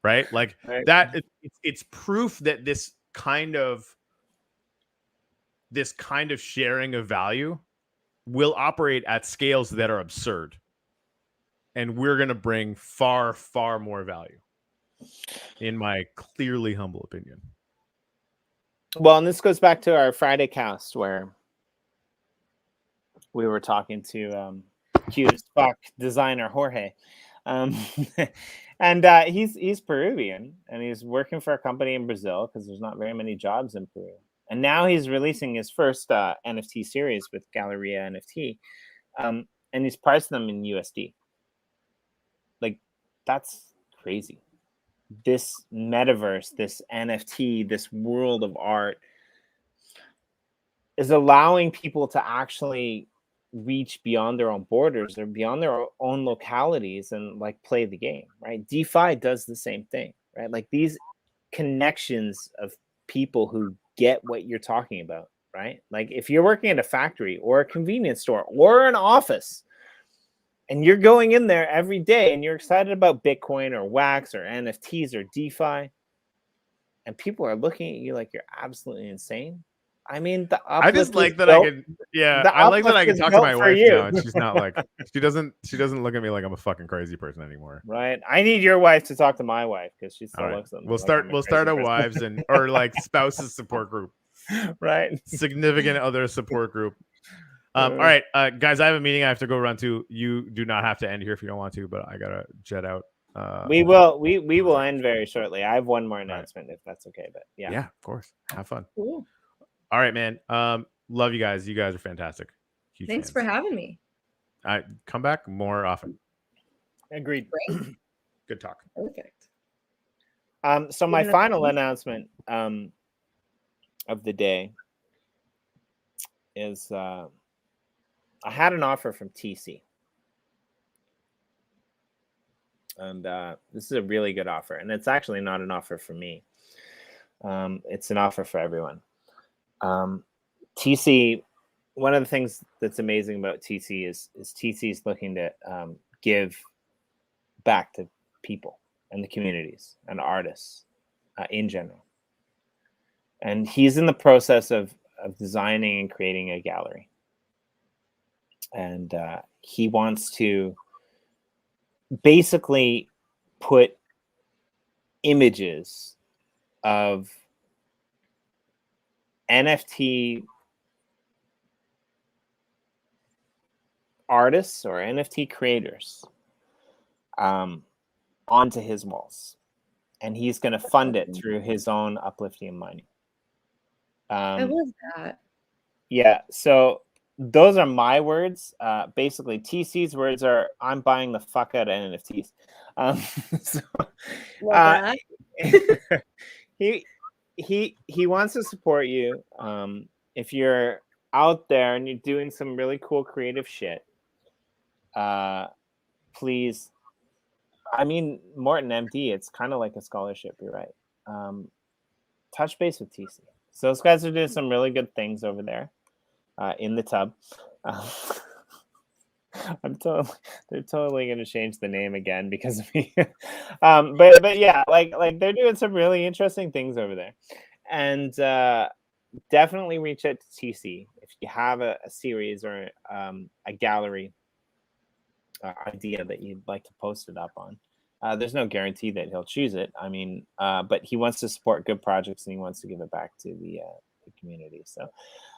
Right? Like, that it's proof that this kind of sharing of value will operate at scales that are absurd. And we're going to bring far, far more value, in my clearly humble opinion. Well, and this goes back to our Friday cast where we were talking to cute as fuck designer Jorge. And he's Peruvian, and he's working for a company in Brazil because there's not very many jobs in Peru. And now he's releasing his first NFT series with Galleria NFT, and he's priced them in USD. Like, that's crazy. This metaverse, this NFT, this world of art is allowing people to actually reach beyond their own borders or beyond their own localities and like play the game, right? DeFi does the same thing, right? Like, these connections of people who get what you're talking about, right? Like, if you're working at a factory or a convenience store or an office and you're going in there every day and you're excited about Bitcoin or Wax or NFTs or DeFi, and people are looking at you like you're absolutely insane. I mean, the Uplift, I just like that I can, I like that I can talk to my wife now, and she's not like, she doesn't look at me like I'm a fucking crazy person anymore. Right. I need your wife to talk to my wife because she still looks at me. We'll start a wives or like spouses support group. Right. Significant other support group. All right, guys, I have a meeting I have to go run to. You do not have to end here if you don't want to, but I gotta jet out. We will end very shortly. I have one more announcement if that's okay. But yeah, of course. Have fun. Cool. All right, man. Love you guys. You guys are fantastic. Huge Thanks fans. for having me. Come back more often. Agreed. Great. Good talk. Perfect. So my Even if- final announcement of the day is I had an offer from TC. And this is a really good offer. And it's actually not an offer for me. It's an offer for everyone. TC, one of the things that's amazing about TC is TC is looking to give back to people and the communities and artists in general. And he's in the process of designing and creating a gallery. And he wants to basically put images of NFT artists or NFT creators onto his walls. And he's going to fund it through his own uplifting money. I love that. Yeah. So those are my words. Basically, TC's words are, I'm buying the fuck out of NFTs. So, Love that. he wants to support you. If you're out there and you're doing some really cool creative shit, please. I mean, Morton MD, it's kind of like a scholarship. You're right. Touch base with TC. So those guys are doing some really good things over there in the tub. They're totally going to change the name again because of me. But yeah, like they're doing some really interesting things over there. And definitely reach out to TC if you have a series or a gallery idea that you'd like to post it up on. There's no guarantee that he'll choose it. I mean, but he wants to support good projects and he wants to give it back to the community. So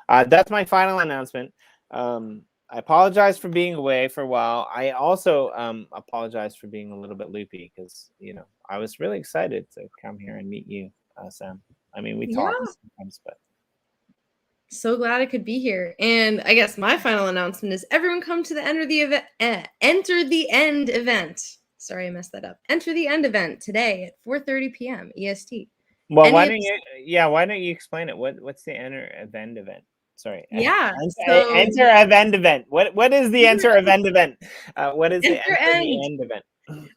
that's my final announcement. I apologize for being away for a while. I also apologize for being a little bit loopy because, you know, I was really excited to come here and meet you, Sam. I mean, we talk sometimes, but. So glad I could be here. And I guess my final announcement is everyone come to the Enter the End event. Sorry, I messed that up. Enter the End event today at 4:30 p.m. EST. Well, why don't you explain it? What's the Enter Event event? Sorry. Yeah. Enter Event event. What is the Enter Event event? What is the Enter the End event?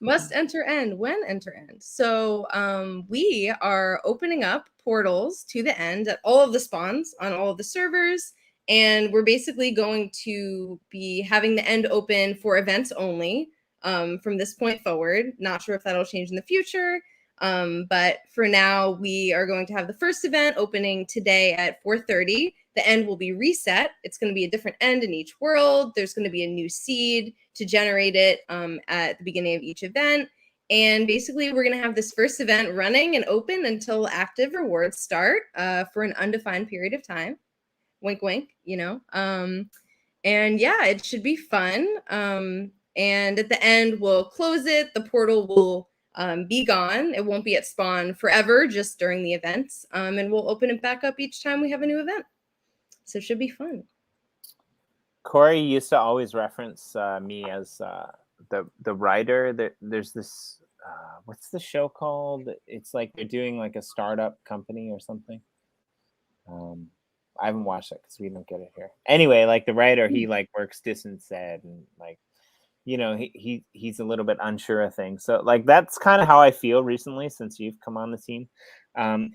Must enter end when enter end. So we are opening up portals to the end at all of the spawns on all of the servers. And we're basically going to be having the end open for events only from this point forward. Not sure if that'll change in the future. But for now, we are going to have the first event opening today at 4:30. The end will be reset. It's going to be a different end in each world. There's going to be a new seed to generate it at the beginning of each event. And basically, we're going to have this first event running and open until active rewards start for an undefined period of time. Wink, wink, you know. And yeah, it should be fun. And at the end, we'll close it. The portal will be gone. It won't be at spawn forever, just during the events. And we'll open it back up each time we have a new event. So it should be fun. Corey used to always reference me as the writer. There's this what's the show called? It's like they're doing like a startup company or something. I haven't watched it because we don't get it here. Anyway, like the writer, he like works distance ed and like, you know, he's a little bit unsure of things. So like that's kind of how I feel recently since you've come on the scene.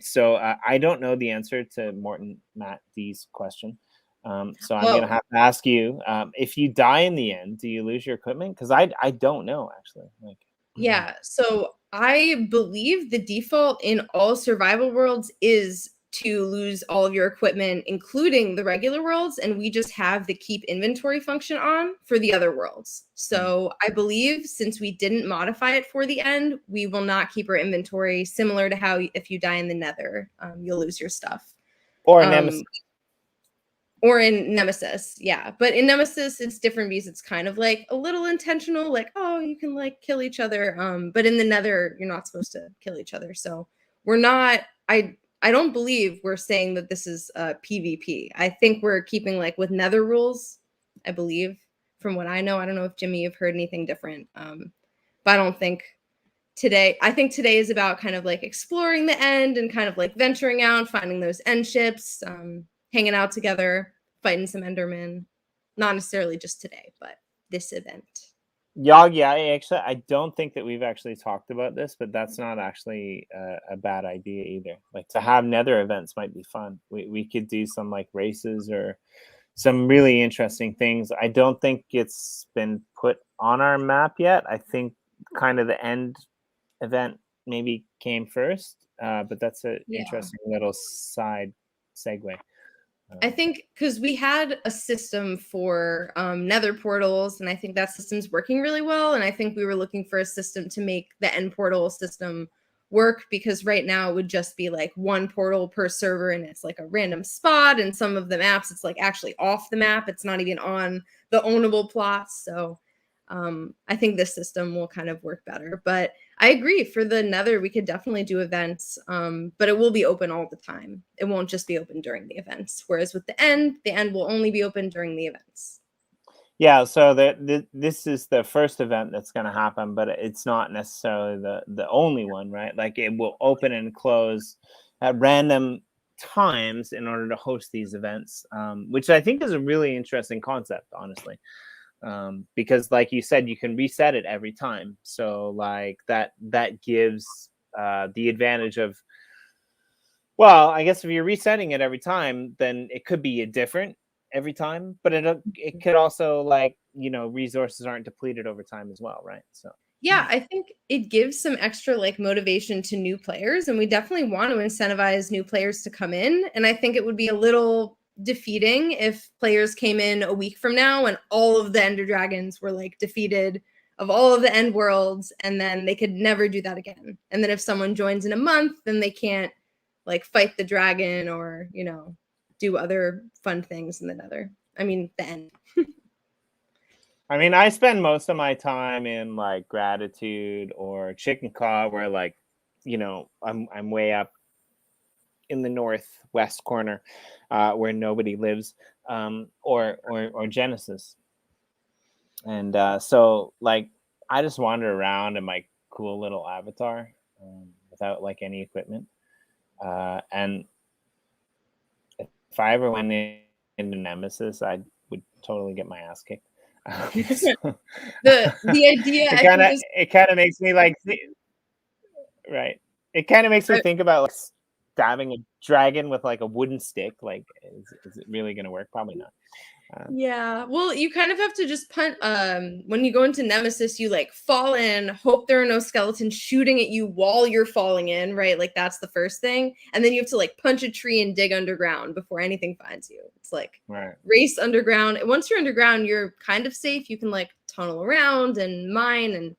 So I don't know the answer to Morton Matt D's question. So I'm gonna have to ask you, if you die in the end, do you lose your equipment? Because I don't know actually. Like, yeah, so I believe the default in all survival worlds is to lose all of your equipment, including the regular worlds, and we just have the keep inventory function on for the other worlds. So I believe since we didn't modify it for the end, we will not keep our inventory, similar to how if you die in the nether, you'll lose your stuff. Or Nemesis. Or in Nemesis, yeah. But in Nemesis, it's different because it's kind of like a little intentional, like, oh, you can like kill each other. But in the nether, you're not supposed to kill each other. So we're not, I don't believe we're saying that this is PvP. I think we're keeping like with nether rules, I believe, from what I know. I don't know if Jimmy, you've heard anything different. But I don't think today, I think today is about kind of like exploring the end and kind of like venturing out, finding those end ships, hanging out together, fighting some Endermen. Not necessarily just today, but this event. Yeah, I don't think that we've actually talked about this, but that's not actually a bad idea either. Like to have nether events might be fun. We could do some like races or some really interesting things. I don't think it's been put on our map yet. I think kind of the end event maybe came first, but that's an interesting little side segue. I think because we had a system for nether portals, and I think that system's working really well. And I think we were looking for a system to make the end portal system work, because right now it would just be like one portal per server, and it's like a random spot. And some of the maps, it's like actually off the map. It's not even on the ownable plots. So I think this system will kind of work better. But I agree, for the nether, we could definitely do events, but it will be open all the time. It won't just be open during the events. Whereas with the end will only be open during the events. Yeah, so this is the first event that's going to happen, but it's not necessarily the only one, right? Like it will open and close at random times in order to host these events, which I think is a really interesting concept, honestly. Because like you said, you can reset it every time. So like that gives the advantage of, well, I guess if you're resetting it every time, then it could be different every time, but it could also, like, you know, resources aren't depleted over time as well, right? So yeah, I think it gives some extra like motivation to new players, and we definitely want to incentivize new players to come in. And I think it would be a little defeating if players came in a week from now and all of the Ender Dragons were like defeated of all of the end worlds, and then they could never do that again. And then if someone joins in a month, then they can't like fight the dragon or, you know, do other fun things in the nether. I mean, the end. I mean, I spend most of my time in like Gratitude or Chicken Claw, where, like, you know, I'm way up in the northwest corner, where nobody lives, or Genesis, and so like I just wander around in my cool little avatar, without like any equipment, and if I ever went into Nemesis, I would totally get my ass kicked. So, the idea it kind of makes me like right. It kind of makes me think about like stabbing a dragon with like a wooden stick. Like, is it really going to work? Probably not. Yeah, well, you kind of have to just punt. When you go into Nemesis, you like fall in, hope there are no skeletons shooting at you while you're falling in, right? Like that's the first thing, and then you have to like punch a tree and dig underground before anything finds you. It's like race underground. Once you're underground, you're kind of safe. You can like tunnel around and mine, and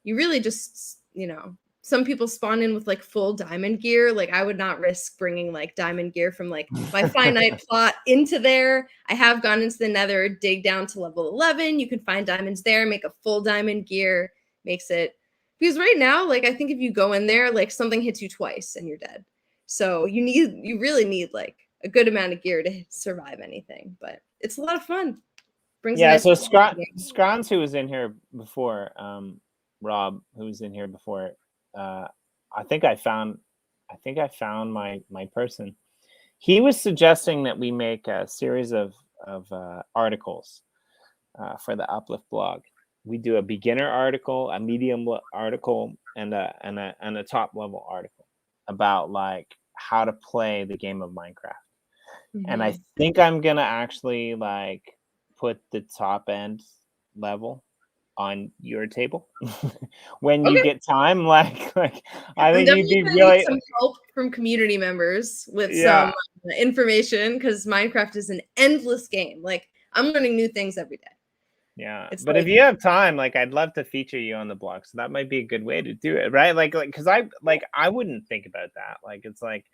you really just, you know. Some people spawn in with like full diamond gear. Like I would not risk bringing like diamond gear from like my finite plot into there. I have gone into the nether, dig down to level 11. You can find diamonds there, make a full diamond gear, makes it, because right now, like I think if you go in there, like something hits you twice and you're dead. So you really need like a good amount of gear to survive anything, but it's a lot of fun. So Scrons, who was in here before, Rob, who was in here before, I think I found my person. He was suggesting that we make a series of articles for the Uplift blog. We do a beginner article, a medium article, and a top level article about like how to play the game of Minecraft. Mm-hmm. And I think I'm gonna actually like put the top end level on your table when you get time. Like I think you'd be really some help from community members with some information, because Minecraft is an endless game. Like I'm learning new things every day. Yeah, but if you have time, like I'd love to feature you on the blog, so that might be a good way to do it, right? Like because I wouldn't think about that. Like it's like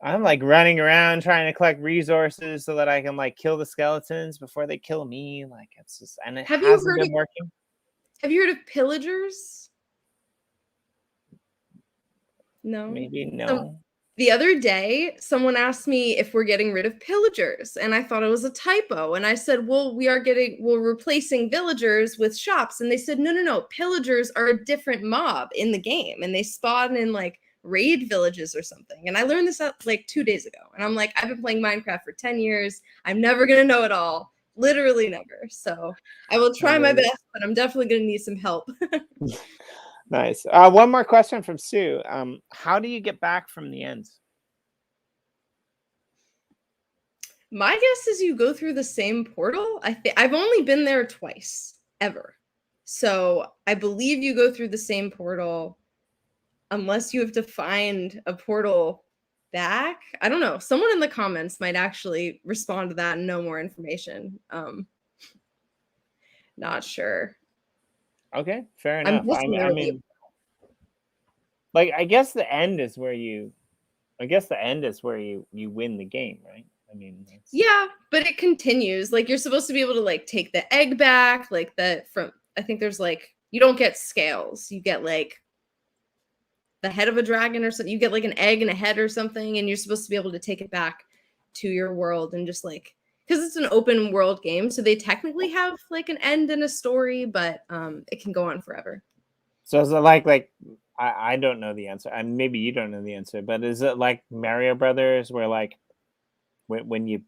I'm like running around trying to collect resources so that I can like kill the skeletons before they kill me. Like it's just, and it hasn't been working. Have you heard of pillagers? No. Maybe no. The other day, someone asked me if we're getting rid of pillagers, and I thought it was a typo. And I said, well, we're replacing villagers with shops. And they said, no, pillagers are a different mob in the game, and they spawn in like raid villages or something. And I learned this out like 2 days ago. And I'm like, I've been playing Minecraft for 10 years. I'm never going to know it all. Literally never. So I will try my best, but I'm definitely going to need some help. Nice. One more question from Sue. How do you get back from the ends? My guess is you go through the same portal. I've only been there twice ever. So I believe you go through the same portal unless you have to find a portal back. I don't know. Someone in the comments might actually respond to that and know more information. Not sure. Okay, fair enough. I really mean, like, I guess the end is where you win the game, right? I mean, yeah, but it continues. Like, you're supposed to be able to like take the egg back, like I think there's like, you don't get scales. You get like the head of a dragon or something. You get like an egg and a head or something, and you're supposed to be able to take it back to your world and just like, because it's an open world game, so they technically have like an end and a story, but it can go on forever. So is it like I don't know the answer, and maybe you don't know the answer, but is it like Mario Brothers, where like when you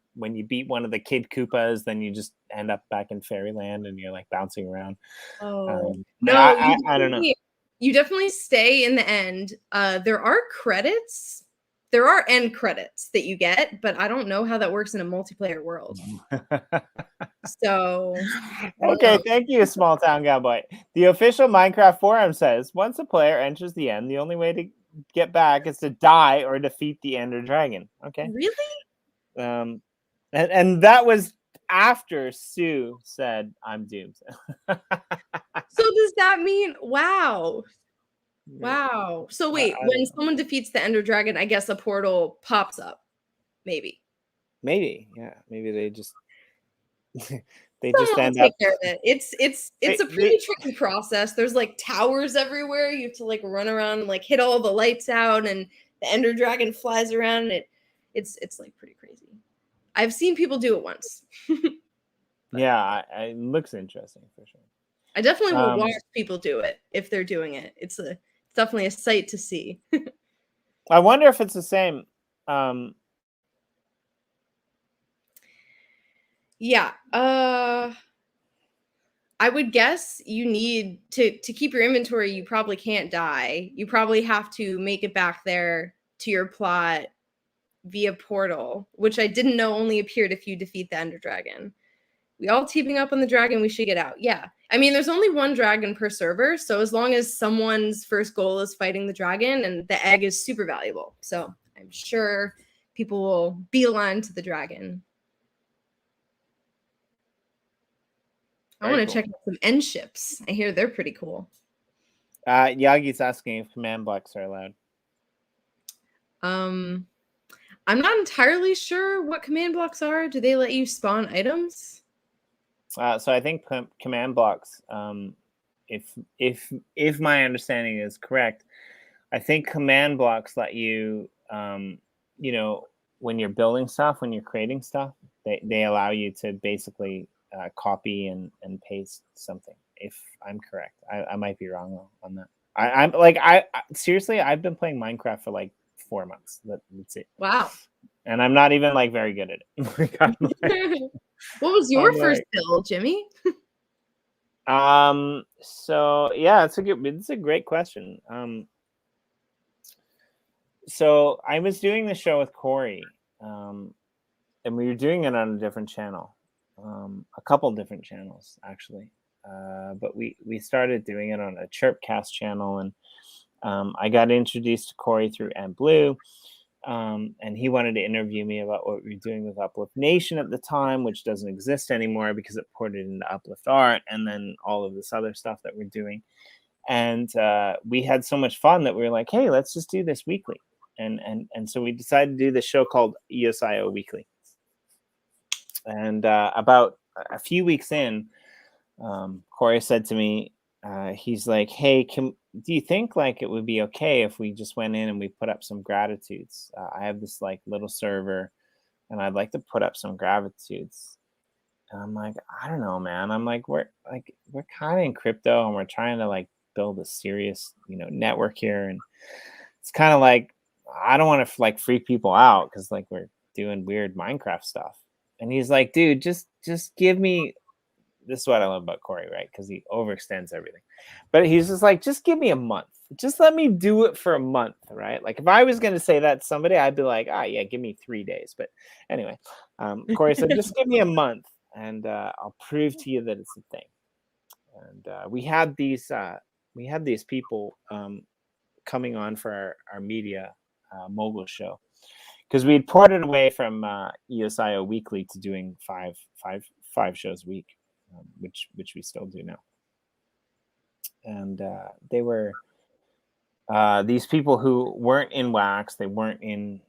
beat one of the Kid Koopas, then you just end up back in Fairyland and you're like bouncing around? No, I don't know. You definitely stay in the end. There are credits. There are end credits that you get, but I don't know how that works in a multiplayer world. So, okay, thank you, Small Town Cowboy. The official Minecraft forum says, once a player enters the end, the only way to get back is to die or defeat the Ender Dragon. Okay. Really? And that was after Sue said, I'm doomed. So does that mean, wow. So wait, when someone defeats the Ender Dragon, I guess a portal pops up. Maybe, yeah. Maybe they just end up. Care of it. It's a pretty tricky process. There's like towers everywhere. You have to like run around and like hit all the lights out, and the Ender Dragon flies around. And it's like pretty crazy. I've seen people do it once. Yeah, it looks interesting for sure. I definitely will watch people do it if they're doing it. It's definitely a sight to see. I wonder if it's the same. Yeah. I would guess you need to keep your inventory. You probably can't die. You probably have to make it back there to your plot via portal, which I didn't know only appeared if you defeat the Ender Dragon. We all teaming up on the dragon, we should get out. Yeah. I mean, there's only one dragon per server, so as long as someone's first goal is fighting the dragon, and the egg is super valuable. So I'm sure people will beeline to the dragon. I want to check out some end ships. I hear they're pretty cool. Yagi's asking if command blocks are allowed. I'm not entirely sure what command blocks are. Do they let you spawn items? So I think command blocks, if my understanding is correct, I think command blocks let you, you know, when you're building stuff, when you're creating stuff, they allow you to basically copy and paste something. If I'm correct, I might be wrong on that. I'm like, seriously, I've been playing Minecraft for like 4 months. That's it. Wow. And I'm not even like very good at it. What was your first build, Jimmy? So yeah, it's a great question. So I was doing the show with Corey, and we were doing it on a different channel, a couple different channels actually. But we started doing it on a Chirpcast channel, and I got introduced to Corey through Blue. And he wanted to interview me about what we were doing with Uplift Nation at the time, which doesn't exist anymore because it ported into Uplift Art, and then all of this other stuff that we're doing. And we had so much fun that we were like, hey, let's just do this weekly. And so we decided to do this show called ESIO Weekly. And about a few weeks in, Corey said to me, he's like, hey, do you think like it would be okay if we just went in and we put up some gratitudes? I have this like little server and I'd like to put up some gratitudes. And I'm like, I don't know, man. I'm like, we're kind of in crypto and we're trying to like build a serious, network here. And it's kind of like, I don't want to like freak people out because like we're doing weird Minecraft stuff. And he's like, dude, just give me, this is what I love about Corey, right? Because he overextends everything. But he's just like, just give me a month. Just let me do it for a month, right? Like if I was going to say that to somebody, I'd be like, yeah, give me 3 days. But anyway, Corey said, just give me a month and I'll prove to you that it's a thing. And we had these people coming on for our media mogul show because we had ported away from ESIO Weekly to doing five shows a week. Which we still do now. And they were these people who weren't in Wax, they weren't in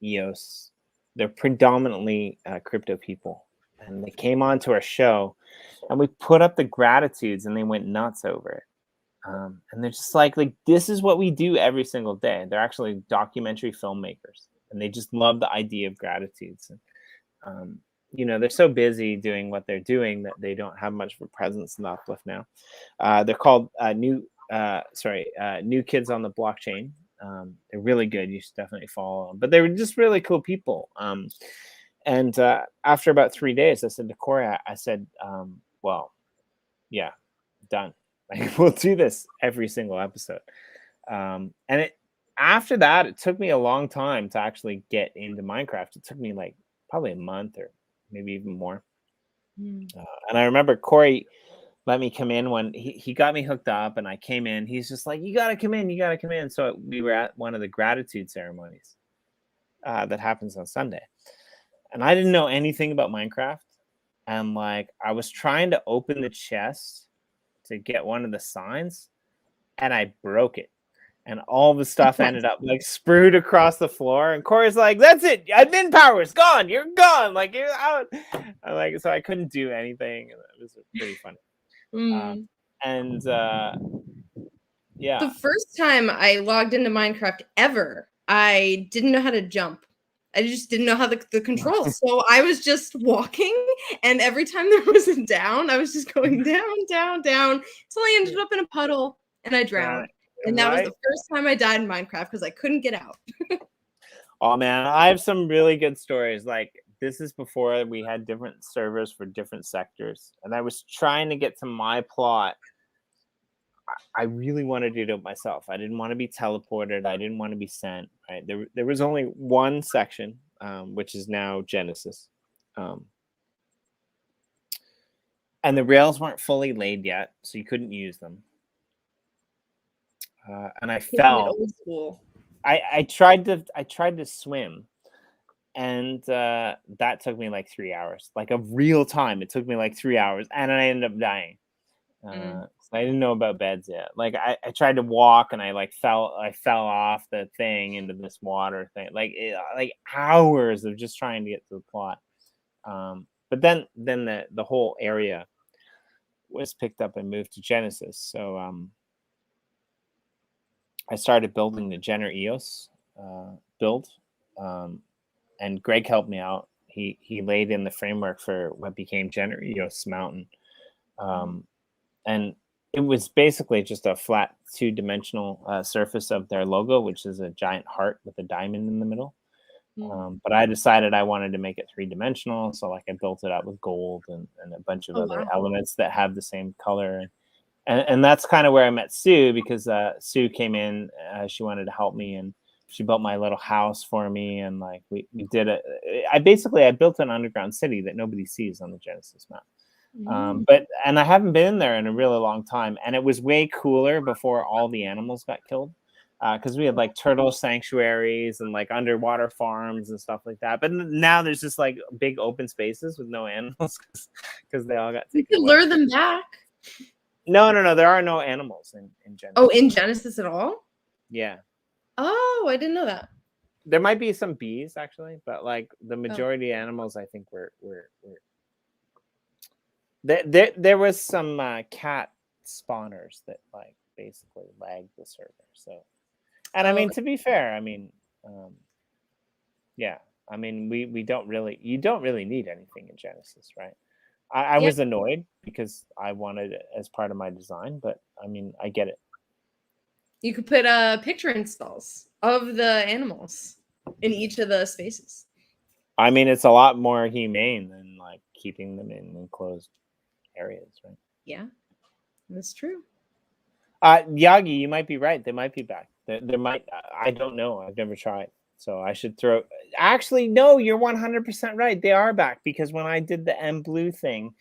EOS. They're predominantly crypto people. And they came on to our show and we put up the gratitudes and they went nuts over it. And they're just like, this is what we do every single day. They're actually documentary filmmakers and they just love the idea of gratitudes. And, they're so busy doing what they're doing that they don't have much of a presence in the Uplift now. They're called New Kids on the Blockchain. They're really good. You should definitely follow them. But they were just really cool people. And after about 3 days, I said to Corey, I said, well, yeah, done. Like, we'll do this every single episode. And after that, it took me a long time to actually get into Minecraft. It took me like probably a month or maybe even more. And I remember Corey let me come in when he got me hooked up and I came in. He's just like, you got to come in. So we were at one of the gratitude ceremonies that happens on Sunday. And I didn't know anything about Minecraft. And like, I was trying to open the chest to get one of the signs and I broke it. And all the stuff ended up like sprued across the floor. And Corey's like, that's it. Admin power is gone. You're gone. Like, you're out. I'm like, so I couldn't do anything. It was pretty funny. Yeah. The first time I logged into Minecraft ever, I didn't know how to jump. I just didn't know how the controls. So I was just walking, and every time there was a down, I was just going down, down, down, until I ended up in a puddle and I drowned. And that was the first time I died in Minecraft because I couldn't get out. Oh man, I have some really good stories. Like, this is before we had different servers for different sectors, and I was trying to get to my plot. I really wanted to do it myself. I didn't want to be teleported. I didn't want to be sent. Right? There was only one section, which is now Genesis, and the rails weren't fully laid yet, so you couldn't use them. And I fell. Old school. I tried to swim, and that took me like 3 hours, like a real time. It took me like 3 hours, and I ended up dying. So I didn't know about beds yet. Like I tried to walk, and I fell off the thing into this water thing. Like hours of just trying to get to the plot. But then the whole area was picked up and moved to Genesis. So I started building the Jenner EOS build, and Greg helped me out. He laid in the framework for what became Jenner EOS Mountain, and it was basically just a flat 2-dimensional surface of their logo, which is a giant heart with a diamond in the middle. But I decided I wanted to make it 3-dimensional, so like I built it up with gold and a bunch of other elements that have the same color. And that's kind of where I met Sue, because Sue came in, she wanted to help me, and she built my little house for me. And like we did it. I built an underground city that nobody sees on the Genesis map. But I haven't been in there in a really long time. And it was way cooler before all the animals got killed. Because we had like turtle sanctuaries and like underwater farms and stuff like that. But now there's just like big open spaces with no animals because they all got taken away. You can lure them back. No. There are no animals in Genesis. Oh, in Genesis at all? Yeah. Oh, I didn't know that. There might be some bees actually, but like the majority of animals, I think were there was some cat spawners that like basically lag the server. So, and I mean, to be fair, I mean, yeah, I mean, you don't really need anything in Genesis, right? I was annoyed because I wanted it as part of my design, but I mean, I get it. You could put picture installs of the animals in each of the spaces. I mean, it's a lot more humane than like keeping them in enclosed areas, right? Yeah, that's true. Yagi, you might be right. They might be back. There might. I don't know. I've never tried. So I should throw. Actually, no, you're 100% right. They are back because when I did the M Blue thing,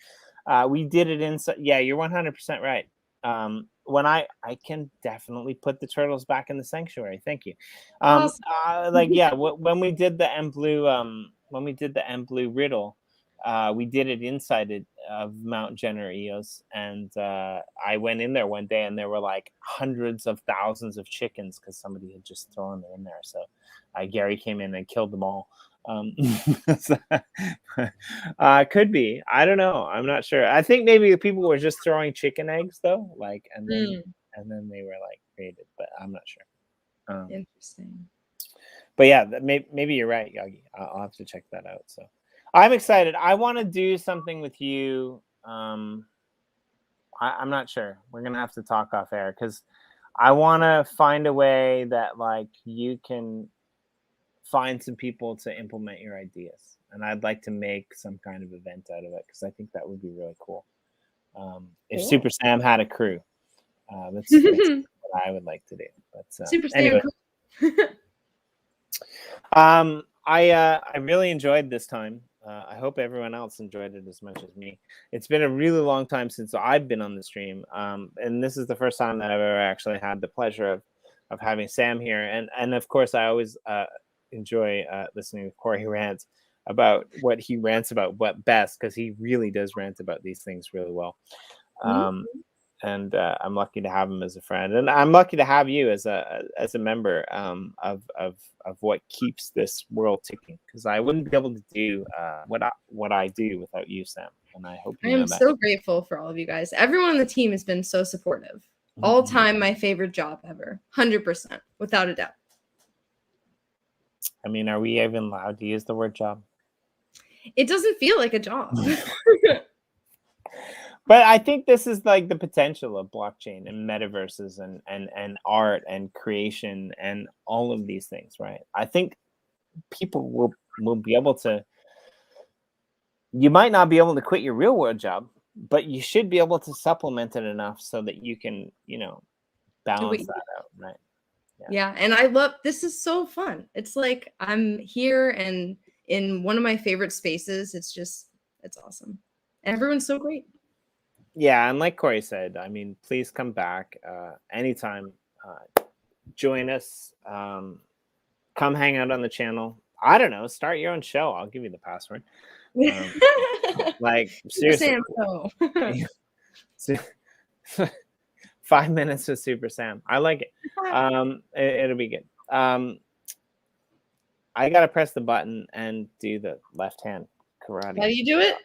we did it inside. Yeah, you're 100% right. When I can definitely put the turtles back in the sanctuary. Thank you. Awesome. When we did the M Blue, riddle, we did it inside of Mount Jenner Eos, and I went in there one day, and there were like hundreds of thousands of chickens because somebody had just thrown them in there. So Gary came in and killed them all. Could be. I don't know. I'm not sure. I think maybe people were just throwing chicken eggs though, like, and then they were like created, but I'm not sure. Interesting. But yeah, maybe you're right, Yagi. I'll have to check that out. So I'm excited. I want to do something with you. I'm not sure. We're gonna have to talk off air because I want to find a way that like you can find some people to implement your ideas, and I'd like to make some kind of event out of it because I think that would be really cool. If Super Sam had a crew, that's what I would like to do. But Super anyway. Sam. I really enjoyed this time. I hope everyone else enjoyed it as much as me. It's been a really long time since I've been on the stream, and this is the first time that I've ever actually had the pleasure of having Sam here. And of course, I always enjoy listening to Corey rant about what he rants about what best, because he really does rant about these things really well. And I'm lucky to have him as a friend, and I'm lucky to have you as a member of what keeps this world ticking. Because I wouldn't be able to do what I do without you, Sam. And I hope you know that. I am so grateful for all of you guys. Everyone on the team has been so supportive. All time, my favorite job ever, 100%, without a doubt. I mean, are we even allowed to use the word job? It doesn't feel like a job. But I think this is like the potential of blockchain and metaverses and art and creation and all of these things, right? I think people will be able to. You might not be able to quit your real world job, but you should be able to supplement it enough so that you can, balance that out, right? Yeah, and I love this. Is so fun. It's like I'm here and in one of my favorite spaces. It's awesome. And everyone's so great. Yeah, and like Corey said, I mean, please come back anytime. Join us. Come hang out on the channel. I don't know. Start your own show. I'll give you the password. Like seriously. Sam, 5 minutes with Super Sam. I like it. It'll be good. I gotta press the button and do the left hand karate. How do you do it?